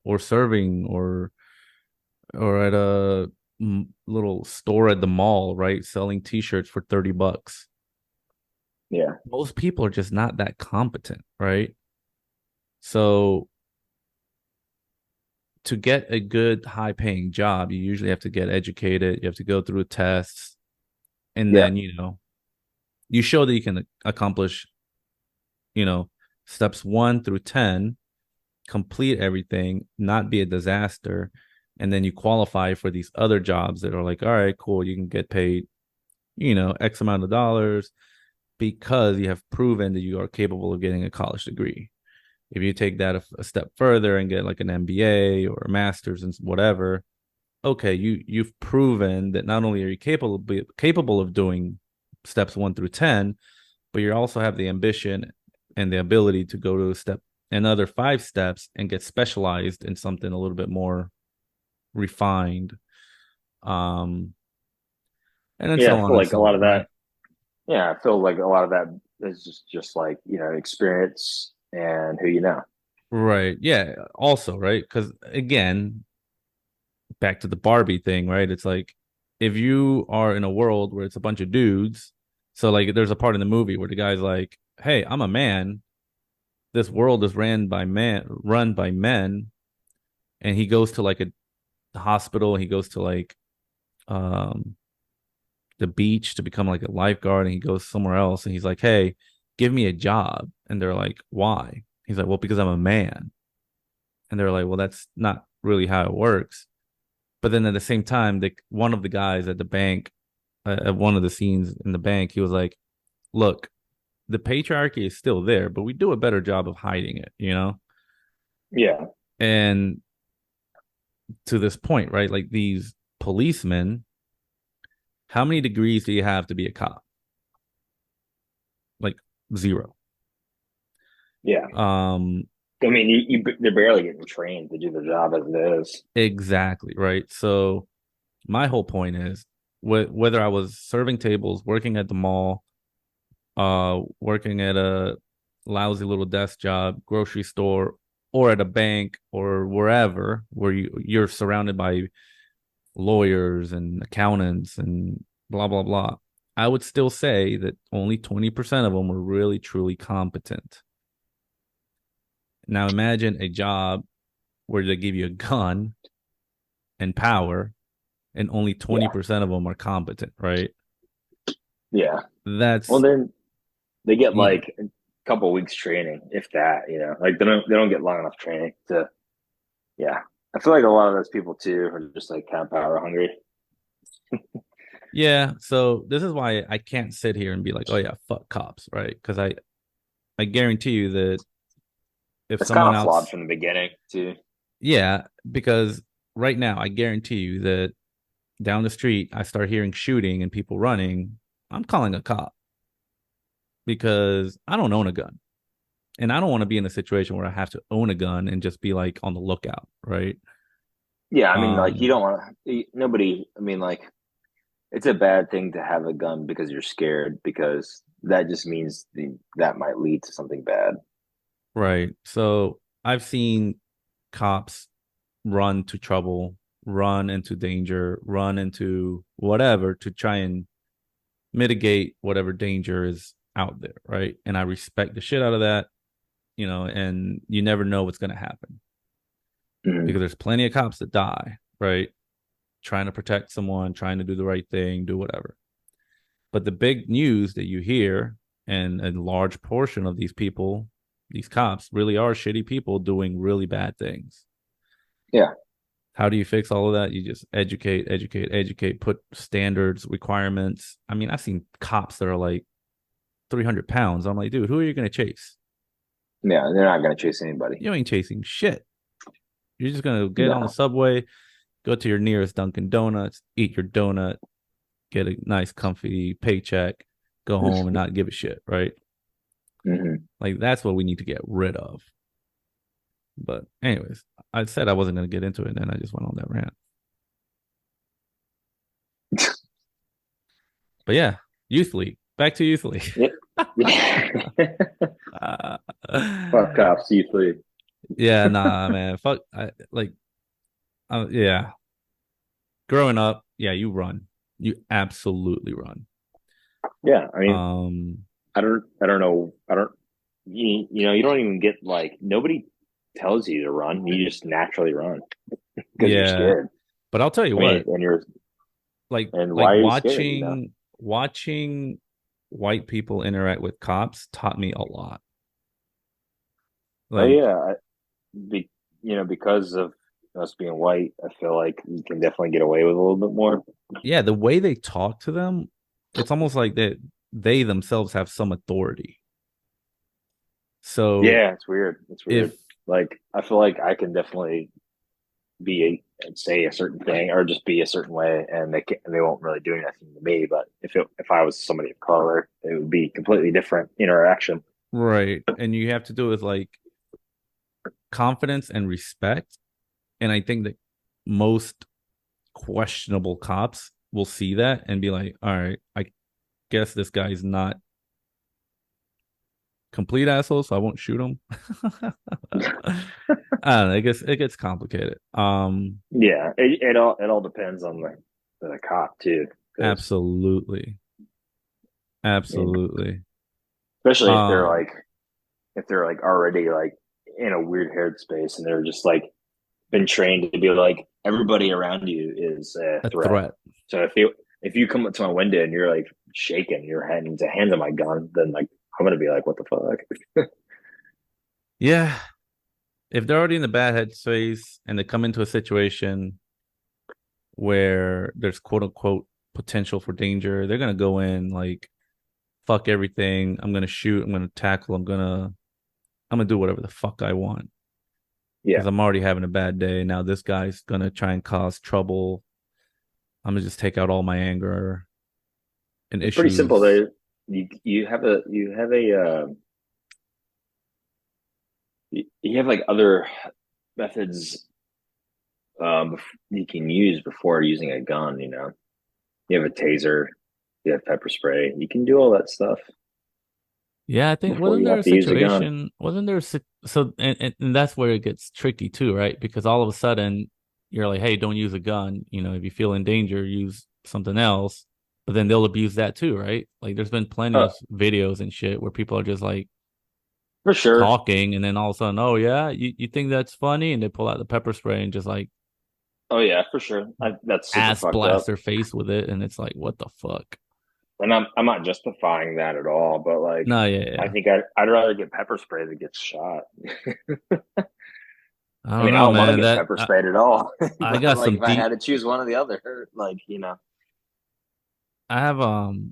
or serving, or at a little store at the mall, right? Selling t-shirts for $30. yeah, Most people are just not that competent, right? So to get a good high paying job, you usually have to get educated, you have to go through tests, and yeah, then, you show that you can accomplish, you know, steps 1 through 10, complete everything, not be a disaster, and then you qualify for these other jobs that are like, all right, cool, you can get paid, X amount of dollars because you have proven that you are capable of getting a college degree. If you take that a step further and get like an MBA or a master's and whatever, okay, you've proven that not only are you capable of doing steps 1 through 10, but you also have the ambition and the ability to go to another 5 steps and get specialized in something a little bit more refined, um and then yeah. so I on feel and like a so lot on, of right? that. Yeah, I feel like a lot of that is just like experience and who you know. Right, yeah, also, right, because again, back to the Barbie thing, right? It's like if you are in a world where it's a bunch of dudes, so like there's a part in the movie where the guy's like, "Hey, I'm a man. This world is run by men," and he goes to like a hospital. He goes to like um the beach to become like a lifeguard, and he goes somewhere else, and he's like, "Hey, give me a job," and they're like, "Why?" He's like, "Well, because I'm a man," and they're like, "Well, that's not really how it works." But then at the same time, one of the guys at the bank, at one of the scenes in the bank, he was like, "Look, the patriarchy is still there, but we do a better job of hiding it." Yeah, And to this point, right? Like these policemen, how many degrees do you have to be a cop? Like zero. yeah. Um, I mean, they're barely getting trained to do the job as it is. exactly, right? So my whole point is whether I was serving tables, working at the mall, working at a lousy little desk job, grocery store, or at a bank or wherever where you're surrounded by lawyers and accountants and blah blah blah. I would still say that only 20% of them were really truly competent. Now imagine a job where they give you a gun and power and only Yeah, 20% of them are competent, right? yeah. Well, That's then they get yeah. like a couple weeks training, if that. Like they don't get long enough training to. Yeah, I feel like a lot of those people too are just like kind of power hungry. Yeah, so this is why I can't sit here and be like, "Oh yeah, fuck cops," right? Because I guarantee you that if It's kind someone of flawed else, from the beginning too. yeah, because right now I guarantee you that down the street I start hearing shooting and people running, I'm calling a cop because I don't own a gun. And I don't want to be in a situation where I have to own a gun and just be like on the lookout, right? Yeah, I mean, like you Um, don't want to. Nobody. I mean, like it's a bad thing to have a gun because you're scared because that just means that might lead to something bad. right. So I've seen cops run to trouble, run into danger, run into whatever to try and mitigate whatever danger is out there, right? And I respect the shit out of that, and you never know what's going to happen Mhm. because there's plenty of cops that die, right? Trying to protect someone, trying to do the right thing, do whatever. But the big news that you hear, and a large portion of these people, these cops, really are shitty people doing really bad things. Yeah. How do you fix all of that? You just educate, educate, educate, put standards, requirements. I mean, I've seen cops that are like 300 pounds. I'm like, dude, who are you going to chase? Yeah. They're not going to chase anybody. You ain't chasing shit. You're just going to get on the No. subway, go to your nearest Dunkin' Donuts, eat your donut, get a nice, comfy paycheck, go home and not give a shit, right? Hmm. Like, that's what we need to get rid of. But, anyways, I said I wasn't going to get into it, and then I just went on that rant. But yeah, Youth League. Back to Youth League. Yeah. Yeah. uh, Fuck cops, you please. yeah, nah, man. Fuck. Yeah. Growing up, yeah, you run. You absolutely run. Yeah. I mean, Um, I don't know. I don't, you know, you don't even get like, nobody tells you to run. You just naturally run because you're yeah, scared. but I'll tell you I mean, what, and you're, and like why are you scared, you know? watching white people interact with cops taught me a lot. Oh Like, yeah. Be, you know, because of us being white, I feel like you can definitely get away with a little bit more. yeah, the way they talk to them, it's almost like that they themselves have some authority. So Yeah, it's weird. It's if weird. Like I feel like I can definitely be say a certain thing or just be a certain way, and they won't really do anything to me. But if I was somebody of color, it would be completely different interaction. right, and you have to do it with like confidence and respect, and I think that most questionable cops will see that and be like, all right, I guess this guy's not complete asshole, so I won't shoot him. I don't know. It gets complicated. Yeah, it all depends on the cop too, because Absolutely, I mean, absolutely. especially Um, if they're like already like in a weird haired space and they're just like been trained to be like everybody around you is a a threat. threat. So if you come up to my window and you're like shaking your hands on my gun, then like I'm gonna be like, what the fuck? Yeah, if they're already in the bad headspace and they come into a situation where there's quote unquote potential for danger, they're gonna go in like fuck everything. I'm gonna shoot. I'm gonna tackle. I'm gonna do whatever the fuck I want Yeah, because I'm already having a bad day. Now this guy's gonna try and cause trouble. I'm gonna just take out all my anger and it's pretty simple. issues. There, you have a you have like other methods you can use before using a gun. You know, you have a taser, you have pepper spray. You can do all that stuff Yeah, I think before wasn't you there a have to use a gun. situation? Wasn't there so and that's where it gets tricky too, right? Because all of a sudden you're like, hey, don't use a gun. You know, if you feel in danger, use something else. But then they'll abuse that too, right? Like there's been plenty Uh, of videos and shit where people are just like for sure. talking, and then all of a sudden, oh yeah, you think that's funny, and they pull out the pepper spray and just like Oh yeah, for sure. That's super ass fucked blast up. their face with it, and it's like, what the fuck? And I'm not justifying that at all, but like No, yeah, I yeah. think I'd rather get pepper spray than get shot. I I don't mean, I know, don't want to man. get pepper sprayed at all, I but got like some if I had deep. to choose one or the other, like you know, I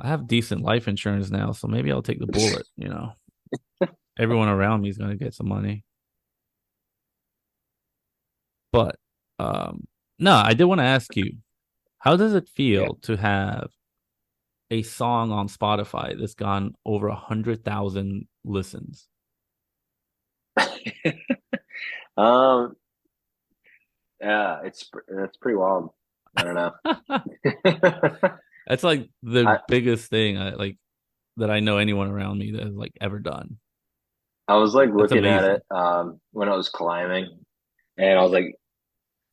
have decent life insurance now, so maybe I'll take the bullet. You know, everyone around me is gonna get some money, but no, I did want to ask you, how does it yeah. feel to have a song on Spotify that's gone over 100,000 listens? um, yeah, it's pretty wild. I don't know. That's like the I biggest thing I like that I know anyone around me that has like ever done. I was like That's looking at amazing. it when I was climbing, and I was like,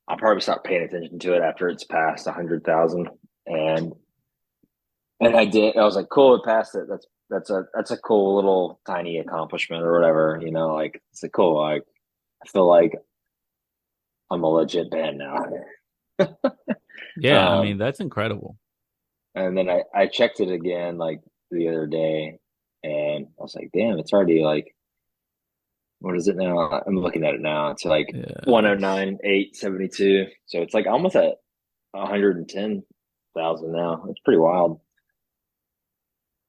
I'll probably stop paying attention to it after it's past 100,000, and and I did. I was like, cool, it passed it. That's a cool little tiny accomplishment or whatever, you know. Like it's a cool. Like I feel like I'm a legit band now. Yeah, I mean Um, that's incredible. And then I checked it again like the other day, and I was like, damn, it's already like, what is it now? I'm looking at it now. It's like Yeah. 109,872. So it's like almost at 110,000 now. It's pretty wild.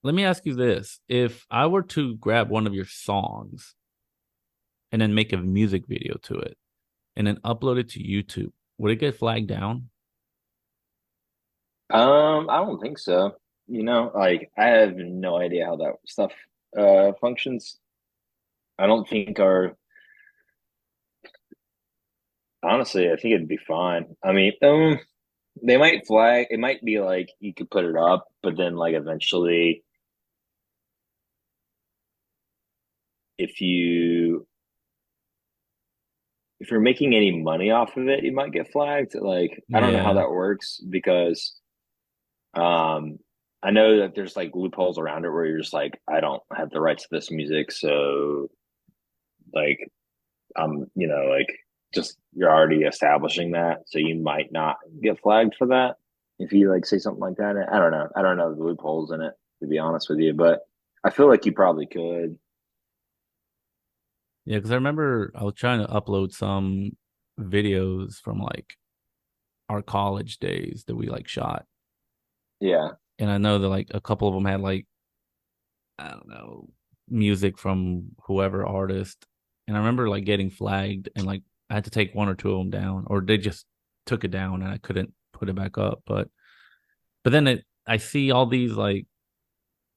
Let me ask you this. If I were to grab one of your songs and then make a music video to it and then upload it to YouTube, would it get flagged down? I don't think so. Like I have no idea how that stuff functions. I don't think our honestly, I think it'd be fine. I mean, they might flag. It might be like you could put it up, but then like eventually, if you if you're making any money off of it, you might get flagged. Like I don't know how Yeah. that works because um I know that there's like loopholes around it where you're just like, I don't have the rights to this music, so like like just you're already establishing that, so you might not get flagged for that if you like say something like that. I don't know. I don't know the loopholes in it, to be honest with you, but I feel like you probably could. Yeah, because I remember I was trying to upload some videos from like our college days that we like shot. Yeah. And I know that like a couple of them had like, I don't know, music from whoever artist. And I remember like getting flagged and like I had to take one or two of them down, or they just took it down and I couldn't put it back up. But then I see all these like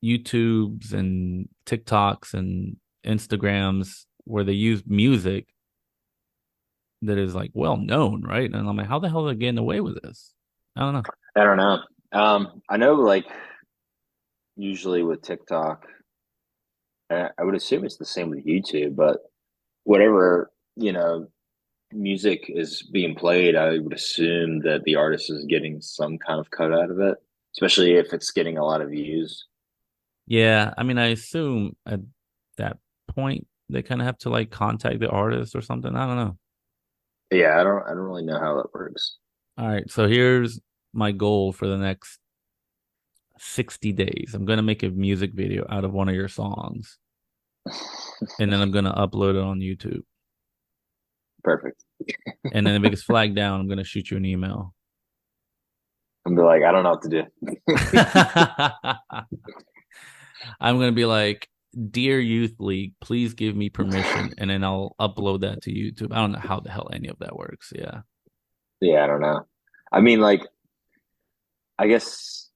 YouTubes and TikToks and Instagrams where they use music that is like well known, right? And I'm like, how the hell are they getting away with this? I don't know. I don't know. I know like usually with TikTok, I would assume it's the same with YouTube, but whatever, music is being played, I would assume that the artist is getting some kind of cut out of it, especially if it's getting a lot of views. Yeah, I mean, I assume at that point they kind of have to like contact the artist or something. I don't know. Yeah, I don't really know how that works. All right, so here's my goal for the next 60 days. I'm gonna make a music video out of one of your songs, and then I'm gonna upload it on YouTube. Perfect. And then if it gets flagged down, I'm gonna shoot you an email. And be like, I don't know what to do. I'm gonna be like, "Dear Youth League, please give me permission," and then I'll upload that to YouTube. I don't know how the hell any of that works. Yeah. Yeah, I don't know. I mean, like, I guess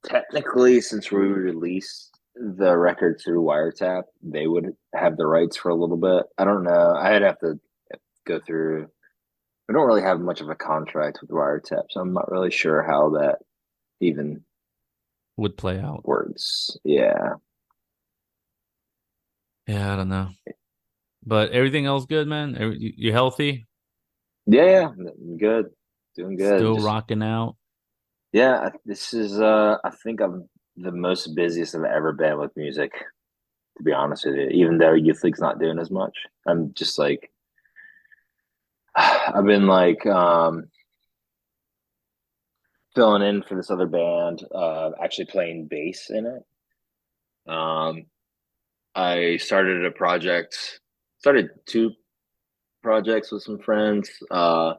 technically, since we released the record through Wiretap, they would have the rights for a little bit. I don't know. I'd have to go through. I don't really have much of a contract with Wiretap, so I'm not really sure how that even Would play out. works. Yeah. Yeah, I don't know. But everything else good, man. You healthy? Yeah, good. Doing good. Still Just rocking out? yeah, this is I think I'm the most busiest I've ever been with music, to be honest with you. Even though Youth League's not doing as much. I'm just like I've been like filling in for this other band, actually playing bass in it. Um I started two projects with some friends, and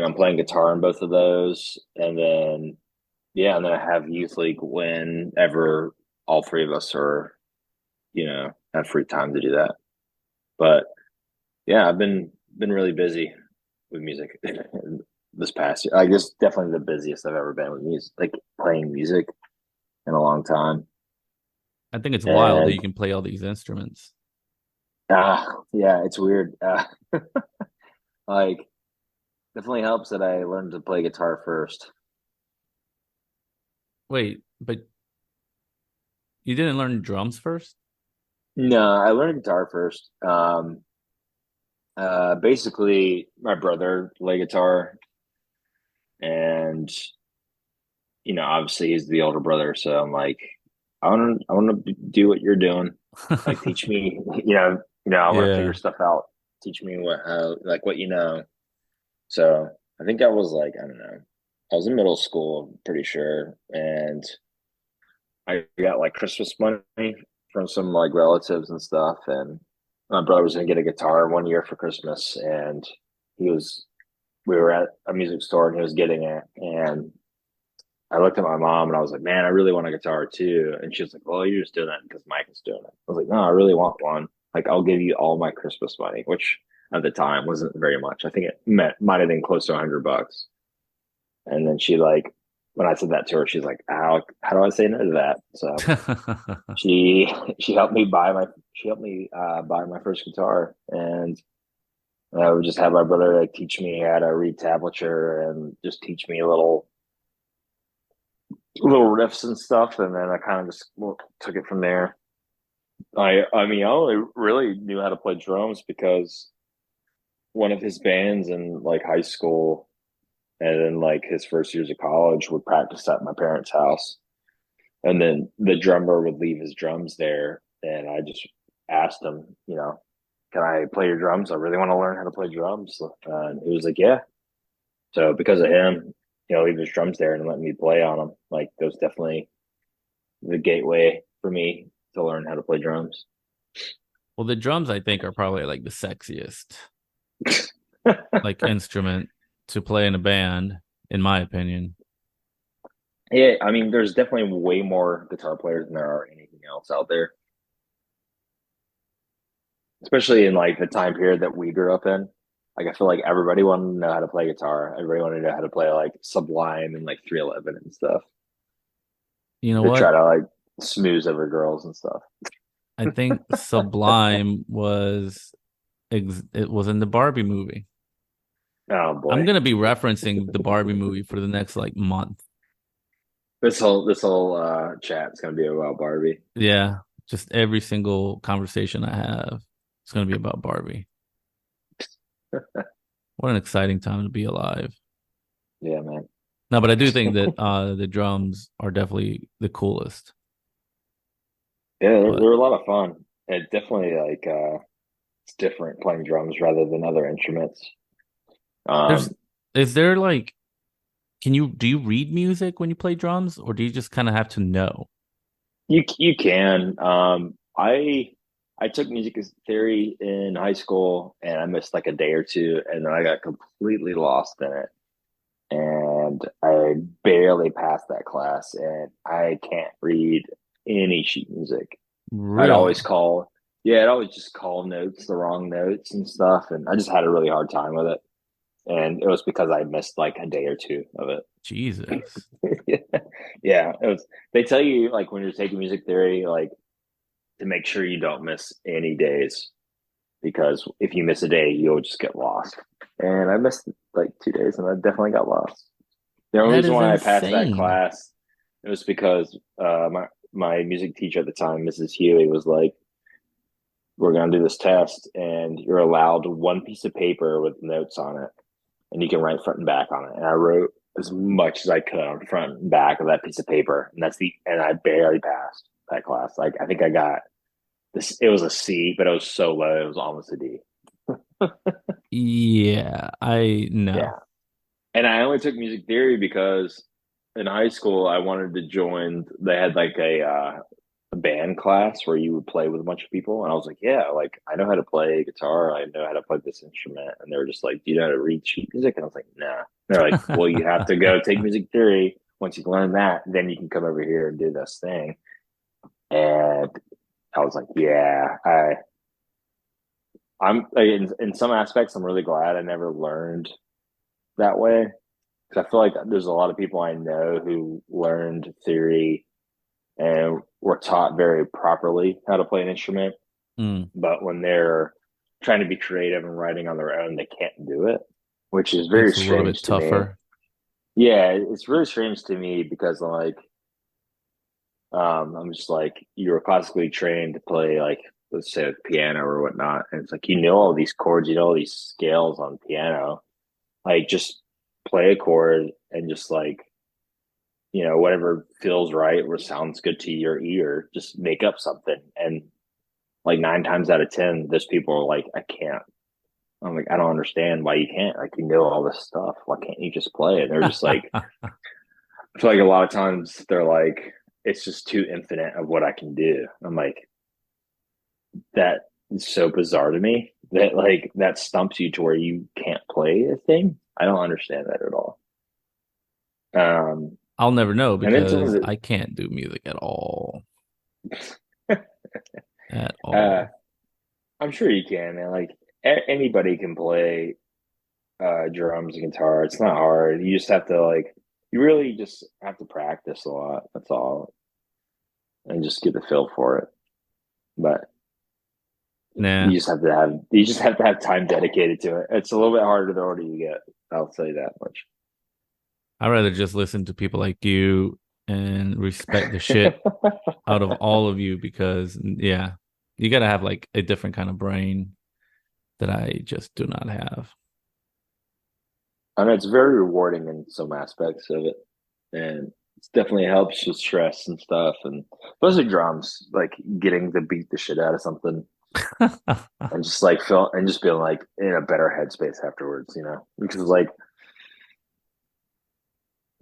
I'm playing guitar in both of those. And then yeah, and then I have Youth League whenever all three of us are, have free time to do that. But yeah, I've been really busy with music this past year. Like this is definitely the busiest I've ever been with music, like playing music in a long time. I think it's wild that And you can play all these instruments. yeah, it's weird. Like definitely helps that I learned to play guitar first. Wait, but you didn't learn drums first? No, I learned guitar first. Basically, my brother play guitar, and obviously he's the older brother, so I'm like, I want to do what you're doing. Like, teach me, I want to figure Yeah. stuff out. Teach me what, how, like what you know. So I think I was like, I don't know, I was in middle school, I'm pretty sure, and I got like Christmas money from some like relatives and stuff, and my brother was gonna get a guitar one year for Christmas, and he was we were at a music store and he was getting it, and I looked at my mom and I was like, "Man, I really want a guitar too." And she was like, "Well, you're just doing that because Mike is doing it." I was like, "No, I really want one. Like, I'll give you all my Christmas money," which at the time wasn't very much. I think might have been close to $100. And then she like, when I said that to her, she's like, how do I say no to that?" So she she helped me buy my first guitar, and I would just have my brother like teach me how to read tablature and just teach me little riffs and stuff, and then I kind of just took it from there. I mean, I only really knew how to play drums because one of his bands in like high school and then like his first years of college would practice at my parents' house, and then the drummer would leave his drums there, and I just asked him, "Can I play your drums? I really want to learn how to play drums." And he was like, "Yeah." So because of him, leave his drums there and let me play on them. Like that was definitely the gateway for me to learn how to play drums. Well, the drums I think are probably like the sexiest like instrument to play in a band, in my opinion. Yeah, I mean, there's definitely way more guitar players than there are anything else out there, especially in like the time period that we grew up in. Like, I feel like everybody wanted to know how to play guitar. Everybody wanted to know how to play like Sublime and like 311 and stuff You know to try what? to like smooth over girls and stuff. I think Sublime it was in the Barbie movie. Oh I'm boy, gonna be referencing the Barbie movie for the next like month. this whole chat is gonna be about Barbie. Yeah, just every single conversation I have, it's gonna be about Barbie. What an exciting time to be alive. Yeah, man. No, but I do think that the drums are definitely the coolest. Yeah, But they're a lot of fun. It definitely like it's different playing drums rather than other instruments. there's Um, is there like do you read music when you play drums or do you just kind of have to know? you can. I took music theory in high school and I missed like a day or two, and then I got completely lost in it. And I barely passed that class, and I can't read any sheet music. I'd always Really? call, yeah, I'd always just call notes, the wrong notes and stuff, and I just had a really hard time with it. And it was because I missed like a day or two of it. Jesus. Yeah, it was. They tell you like when you're taking music theory, like to make sure you don't miss any days because if you miss a day, you'll just get lost. And I missed like 2 days, and I definitely got lost. The only That reason is why I passed that insane. class it was because my music teacher at the time, Mrs. Huey, was like, "We're gonna do this test, and you're allowed one piece of paper with notes on it, and you can write front and back on it." And I wrote as much as I could on front and back of that piece of paper, and I barely passed that class. Like I think I got this. It was a C, but it was so low, it was almost a D. Yeah, I know. Yeah, and I only took music theory because in high school I wanted to join. They had like a band class where you would play with a bunch of people, and I was like, "Yeah, like I know how to play guitar. I know how to play this instrument." And they were just like, "Do you know how to read sheet music?" And I was like, "Nah." They're like, "Well, you have to go take music theory. Once you learn that, then you can come over here and do this thing." And I was like, "Yeah, in some aspects, I'm really glad I never learned that way because I feel like there's a lot of people I know who learned theory and were taught very properly how to play an instrument, Mm, but when they're trying to be creative and writing on their own, they can't do it, which is very it's a little bit strange to me. tougher. Yeah, it's really strange to me because like I'm just like you were classically trained to play like let's say like piano or whatnot, and it's like you know all these chords, you know all these scales on piano, like just play a chord and just like whatever feels right or sounds good to your ear, just make up something. And like 9 times out of 10, those people are like, I can't. I'm like, I don't understand why you can't. Like, you know all this stuff. Why can't you just play it? They're just like, I feel like a lot of times they're like, it's just too infinite of what I can do. I'm like, that is so bizarre to me that like that stumps you to where you can't play a thing. I don't understand that at all. Um, I'll never know and it's because I can't do music at all. At uh, all. I'm sure you can, man. Like anybody can play drums and guitar. It's not hard. You just have to like, you really just have to practice a lot. That's all, and just get the feel for it. But Nah. you just have to have time dedicated to it. It's a little bit harder the older you get. I'll say that I'd rather just listen to people like you and respect the much. shit out of all of you because yeah, you gotta have like a different kind of brain that I just do not have. And it's very rewarding in some aspects of it, and it definitely helps with stress and stuff. And especially drums, like getting to beat the shit out of something and just like feel and just feeling like in a better headspace afterwards, you know? Because like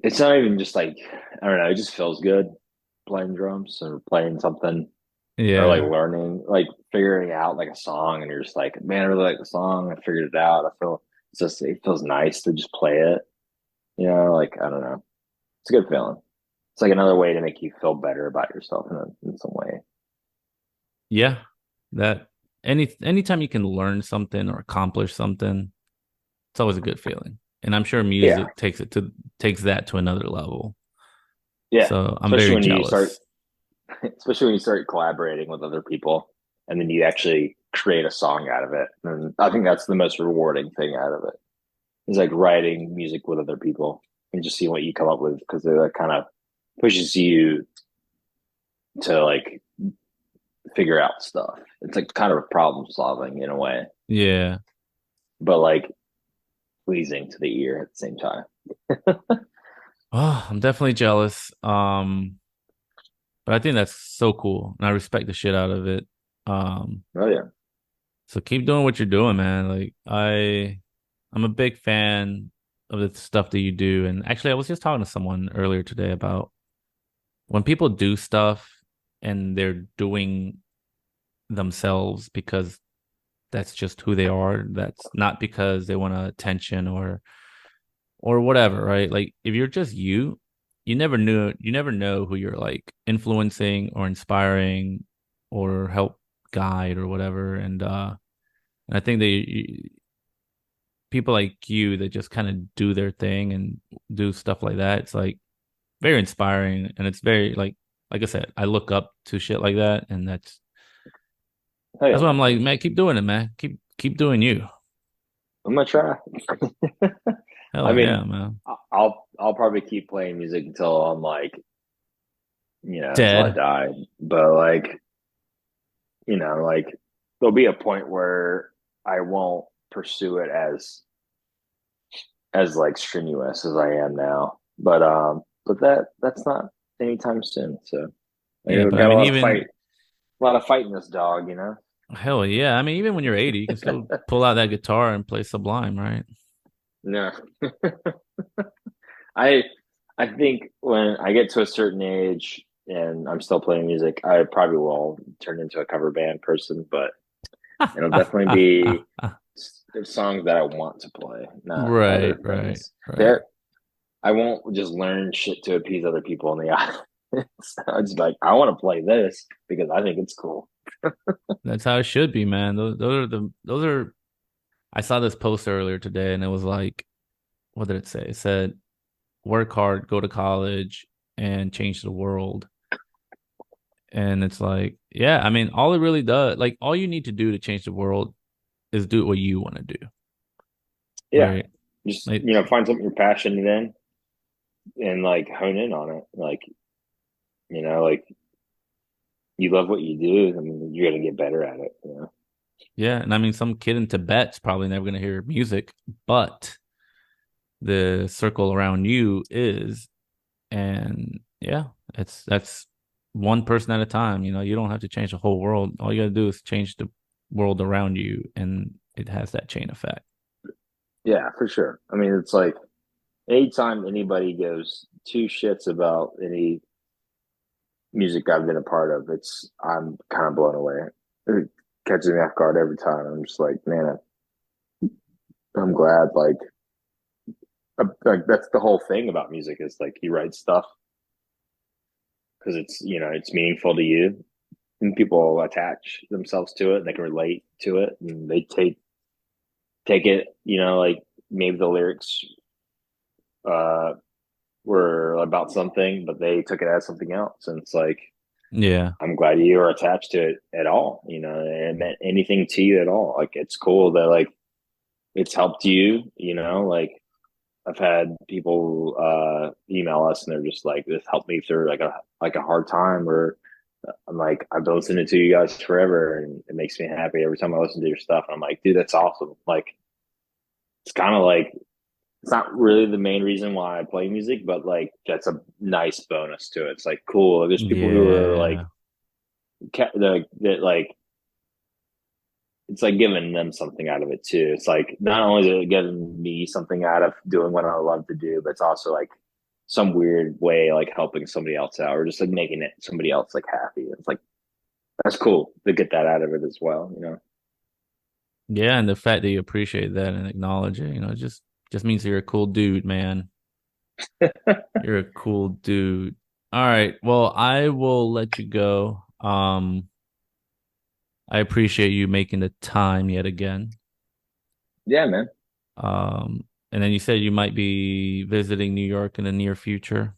it's not even just like I don't know, it just feels good playing drums or playing something or like Yeah. learning, like figuring out like a song, and you're just like, man, I really like the song. I figured it out. I feel it's just it feels nice to just play it, you know? Like I don't know, it's a good feeling. It's like another way to make you feel better about yourself in some way. Yeah. That anytime you can learn something or accomplish something, it's always a good feeling. And I'm sure Yeah, music takes that to another level. yeah. So I'm Especially very when you start, jealous. especially when you start collaborating with other people, and then you actually create a song out of it. And I think that's the most rewarding thing out of it. Is like writing music with other people and just seeing what you come up with because it like kind of pushes you to like figure out stuff. It's like kind of problem solving in a way, Yeah. but like pleasing to the ear at the same time. Oh, I'm definitely jealous. But I think that's so cool. And I respect the shit out of it. Um, Oh yeah. so keep doing what you're doing, man. Like I'm a big fan of the stuff that you do. And actually I was just talking to someone earlier today about when people do stuff and they're doing themselves because that's just who they are. That's not because they want attention or whatever, right? Like if you're just you never know who you're like influencing or inspiring or help guide or whatever. And I think people like you that just kind of do their thing and do stuff like that. It's like very inspiring and it's very like I said, I look up to shit like that and Oh yeah, that's what I'm man. like, man, keep doing it, man. Keep doing you. I'm gonna try. I Hell mean, yeah, man. I'll probably keep playing music until I'm like, you know, until I Dead. die. But like, you know, like there'll be a point where I won't pursue it as like strenuous as I am now. But that's not anytime soon. So I Yeah, but I got mean even a lot of fight in this dog, you know. hell yeah. I mean even when you're 80, you can still pull out that guitar and play Sublime, right? No, I I think when I get to a certain age and I'm still playing music, I probably will turn into a cover band person, but it'll definitely be songs that I want to play, not Right, other right, things. right. There, I won't just learn shit to appease other people in the audience. I just like I want to play this because I think it's cool. That's how it should be, man. Those are I saw this post earlier today and it was like, what did it say? It said, work hard, go to college, and change the world. And it's like, yeah, I mean, all it really does, like all you need to do to change the world is do what you want to do. Yeah, Right. just Like, you know, find something you're passionate in and like hone in on it. Like you know, like you love what you do, I mean, you're gonna get better at it. You know. yeah. And I mean, some kid in Tibet's probably never going to hear music, but the circle around you is. And yeah, that's one person at a time. You know, you don't have to change the whole world. All you got to do is change the world around you. And it has that chain effect. Yeah, for sure. I mean, it's like anytime anybody gives two shits about any music I've been a part of, I'm kind of blown away. It catches me off guard every time. I'm just like, man, I'm glad. Like that's the whole thing about music is like you write stuff because it's meaningful to you, and people attach themselves to it and they can relate to it, and they take it, like maybe the lyrics uh were about something, but they took it as something else, and it's like Yeah. I'm glad you are attached to it at all. And it meant anything to you at all. Like it's cool that like it's helped you. Like I've had people email us and they're just like, "This helped me through like a hard time," or I'm like, "I've been listening to you guys forever, and it makes me happy every time I listen to your stuff." And I'm like, "Dude, that's awesome!" Like it's kind of like it's not really the main reason why I play music, but like that's a nice bonus to it. It's like cool. There's people who are like Yeah. that like it's like giving them something out of it too. It's like not only is it giving me something out of doing what I love to do, but it's also like some weird way like helping somebody else out or just like making it somebody else like happy. It's like that's cool to get that out of it as well. Yeah, and the fact that you appreciate that and acknowledge it, just means you're a cool dude, man. You're a cool dude. All right. Well, I will let you go. I appreciate you making the time yet again. Yeah, man. And then you said you might be visiting New York in the near future.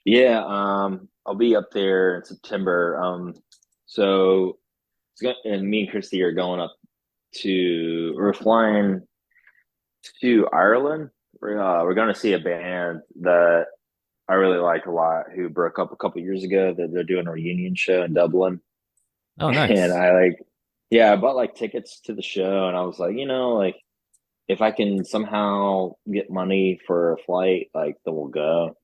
Yeah, I'll be up there in September. So and me and Christy are going up we're flying to Ireland. We're going to see a band that I really like a lot who broke up a couple years ago. That they're doing a reunion show in Dublin, Oh, and nice. I bought like tickets to the show, and I was like, like if I can somehow get money for a flight, like then we'll go.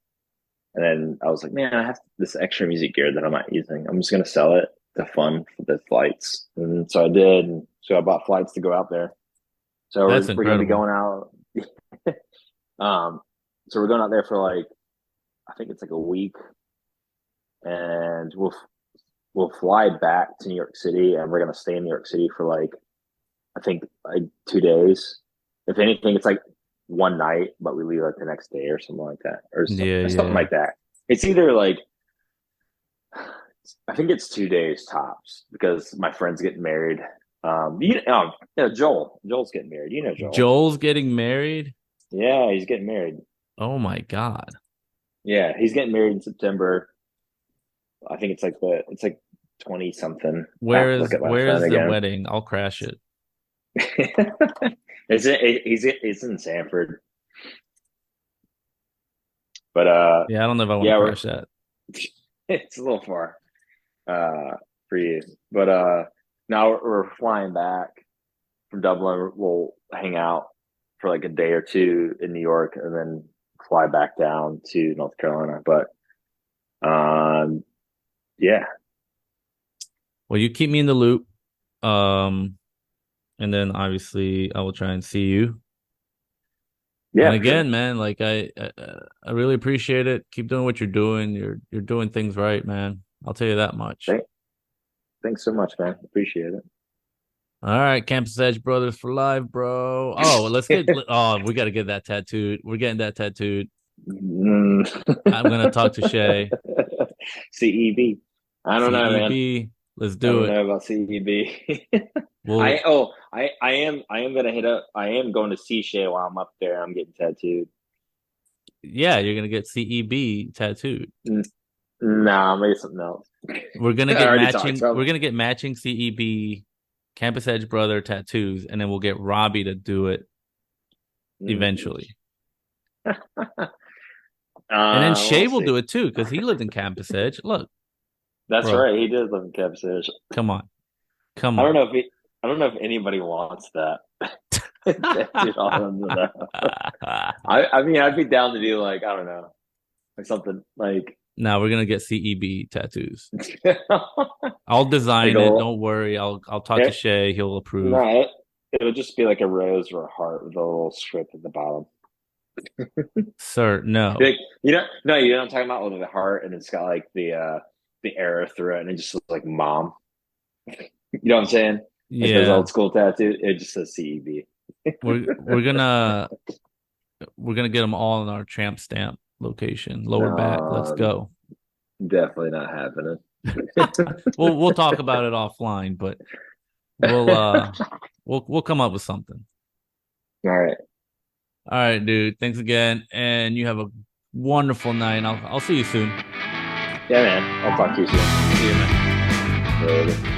And then I was like, man, I have this extra music gear that I'm not using. I'm just gonna sell it to fund for the flights. And so I did. And so I bought flights to go out there. So That's we're gonna be incredible. going out. um, so we're going out there for like I think it's like a week, and we'll fly back to New York City, and we're gonna stay in New York City for like I think like 2 days. If anything, it's like one night, but we leave like the next day or something like that, Yeah, or something yeah. like that. It's either like I think it's 2 days tops because my friend's getting married. Joel's getting married. You know Joel. Joel's getting married. Yeah, he's getting married. Oh my God. Yeah, he's getting married in September. I think it's like 20 something. I have to look at my Where phone is the again. wedding? I'll crash it. He's in Sanford, but Yeah, I don't know if I want to yeah, crash that. it's a little far uh for you, but now we're flying back from Dublin. We'll hang out for like a day or two in New York, and then fly back down to North Carolina. But um, yeah, Well, you keep me in the loop. Um, and then obviously I will try and see you. And yeah, for sure. again, man, like I really appreciate it. Keep doing what you're doing. You're doing things right, man. I'll tell you that much. Thank, thanks so much, man. Appreciate All right, Campus Edge Brothers for life, bro. Oh, let's get. it. Oh, we got to get that tattooed. We're getting that tattooed. Mm. I'm gonna talk to Shay. CEB. I don't know, man. CEB. Let's I do don't it. know about CEB. Well, I am gonna hit up. I am going to see Shay while I'm up there. I'm getting tattooed. yeah, you're gonna get CEB tattooed. Nah, maybe something else. We're gonna I get already talked matching. to We're him. gonna get matching CEB Campus Edge brother tattoos, and then we'll get Robbie to do it Mm. eventually. And then Shay We'll will see. do it too because he lived in Campus Edge. Look, That's bro, right. He did live in Campus Ridge. come on, come I don't on. know if he. I don't know if anybody wants that. Tattooed all over them. I mean, I'd be down to do like I don't know, like something like Now we're gonna get CEB tattoos. like I'll a design it. little. Don't worry. I'll talk Yeah, to Shay. He'll approve. no, It'll just be like a rose or a heart with a little script at the bottom. Sir, no. Like, no, you know what I'm talking about with the heart, and it's got like the arrow through it, and it just looks like mom. You know what I'm saying? Like those Yeah. old school tattoos. It just says CEB. We're gonna get them all in our tramp stamp location, lower back. Let's No, go. definitely not happening. We'll talk about it offline, but we'll uh we'll come up with something. All right. All right, dude. Thanks again, and you have a wonderful night. I'll see you soon. Yeah, man. I'll talk to you soon. See you, man. Later.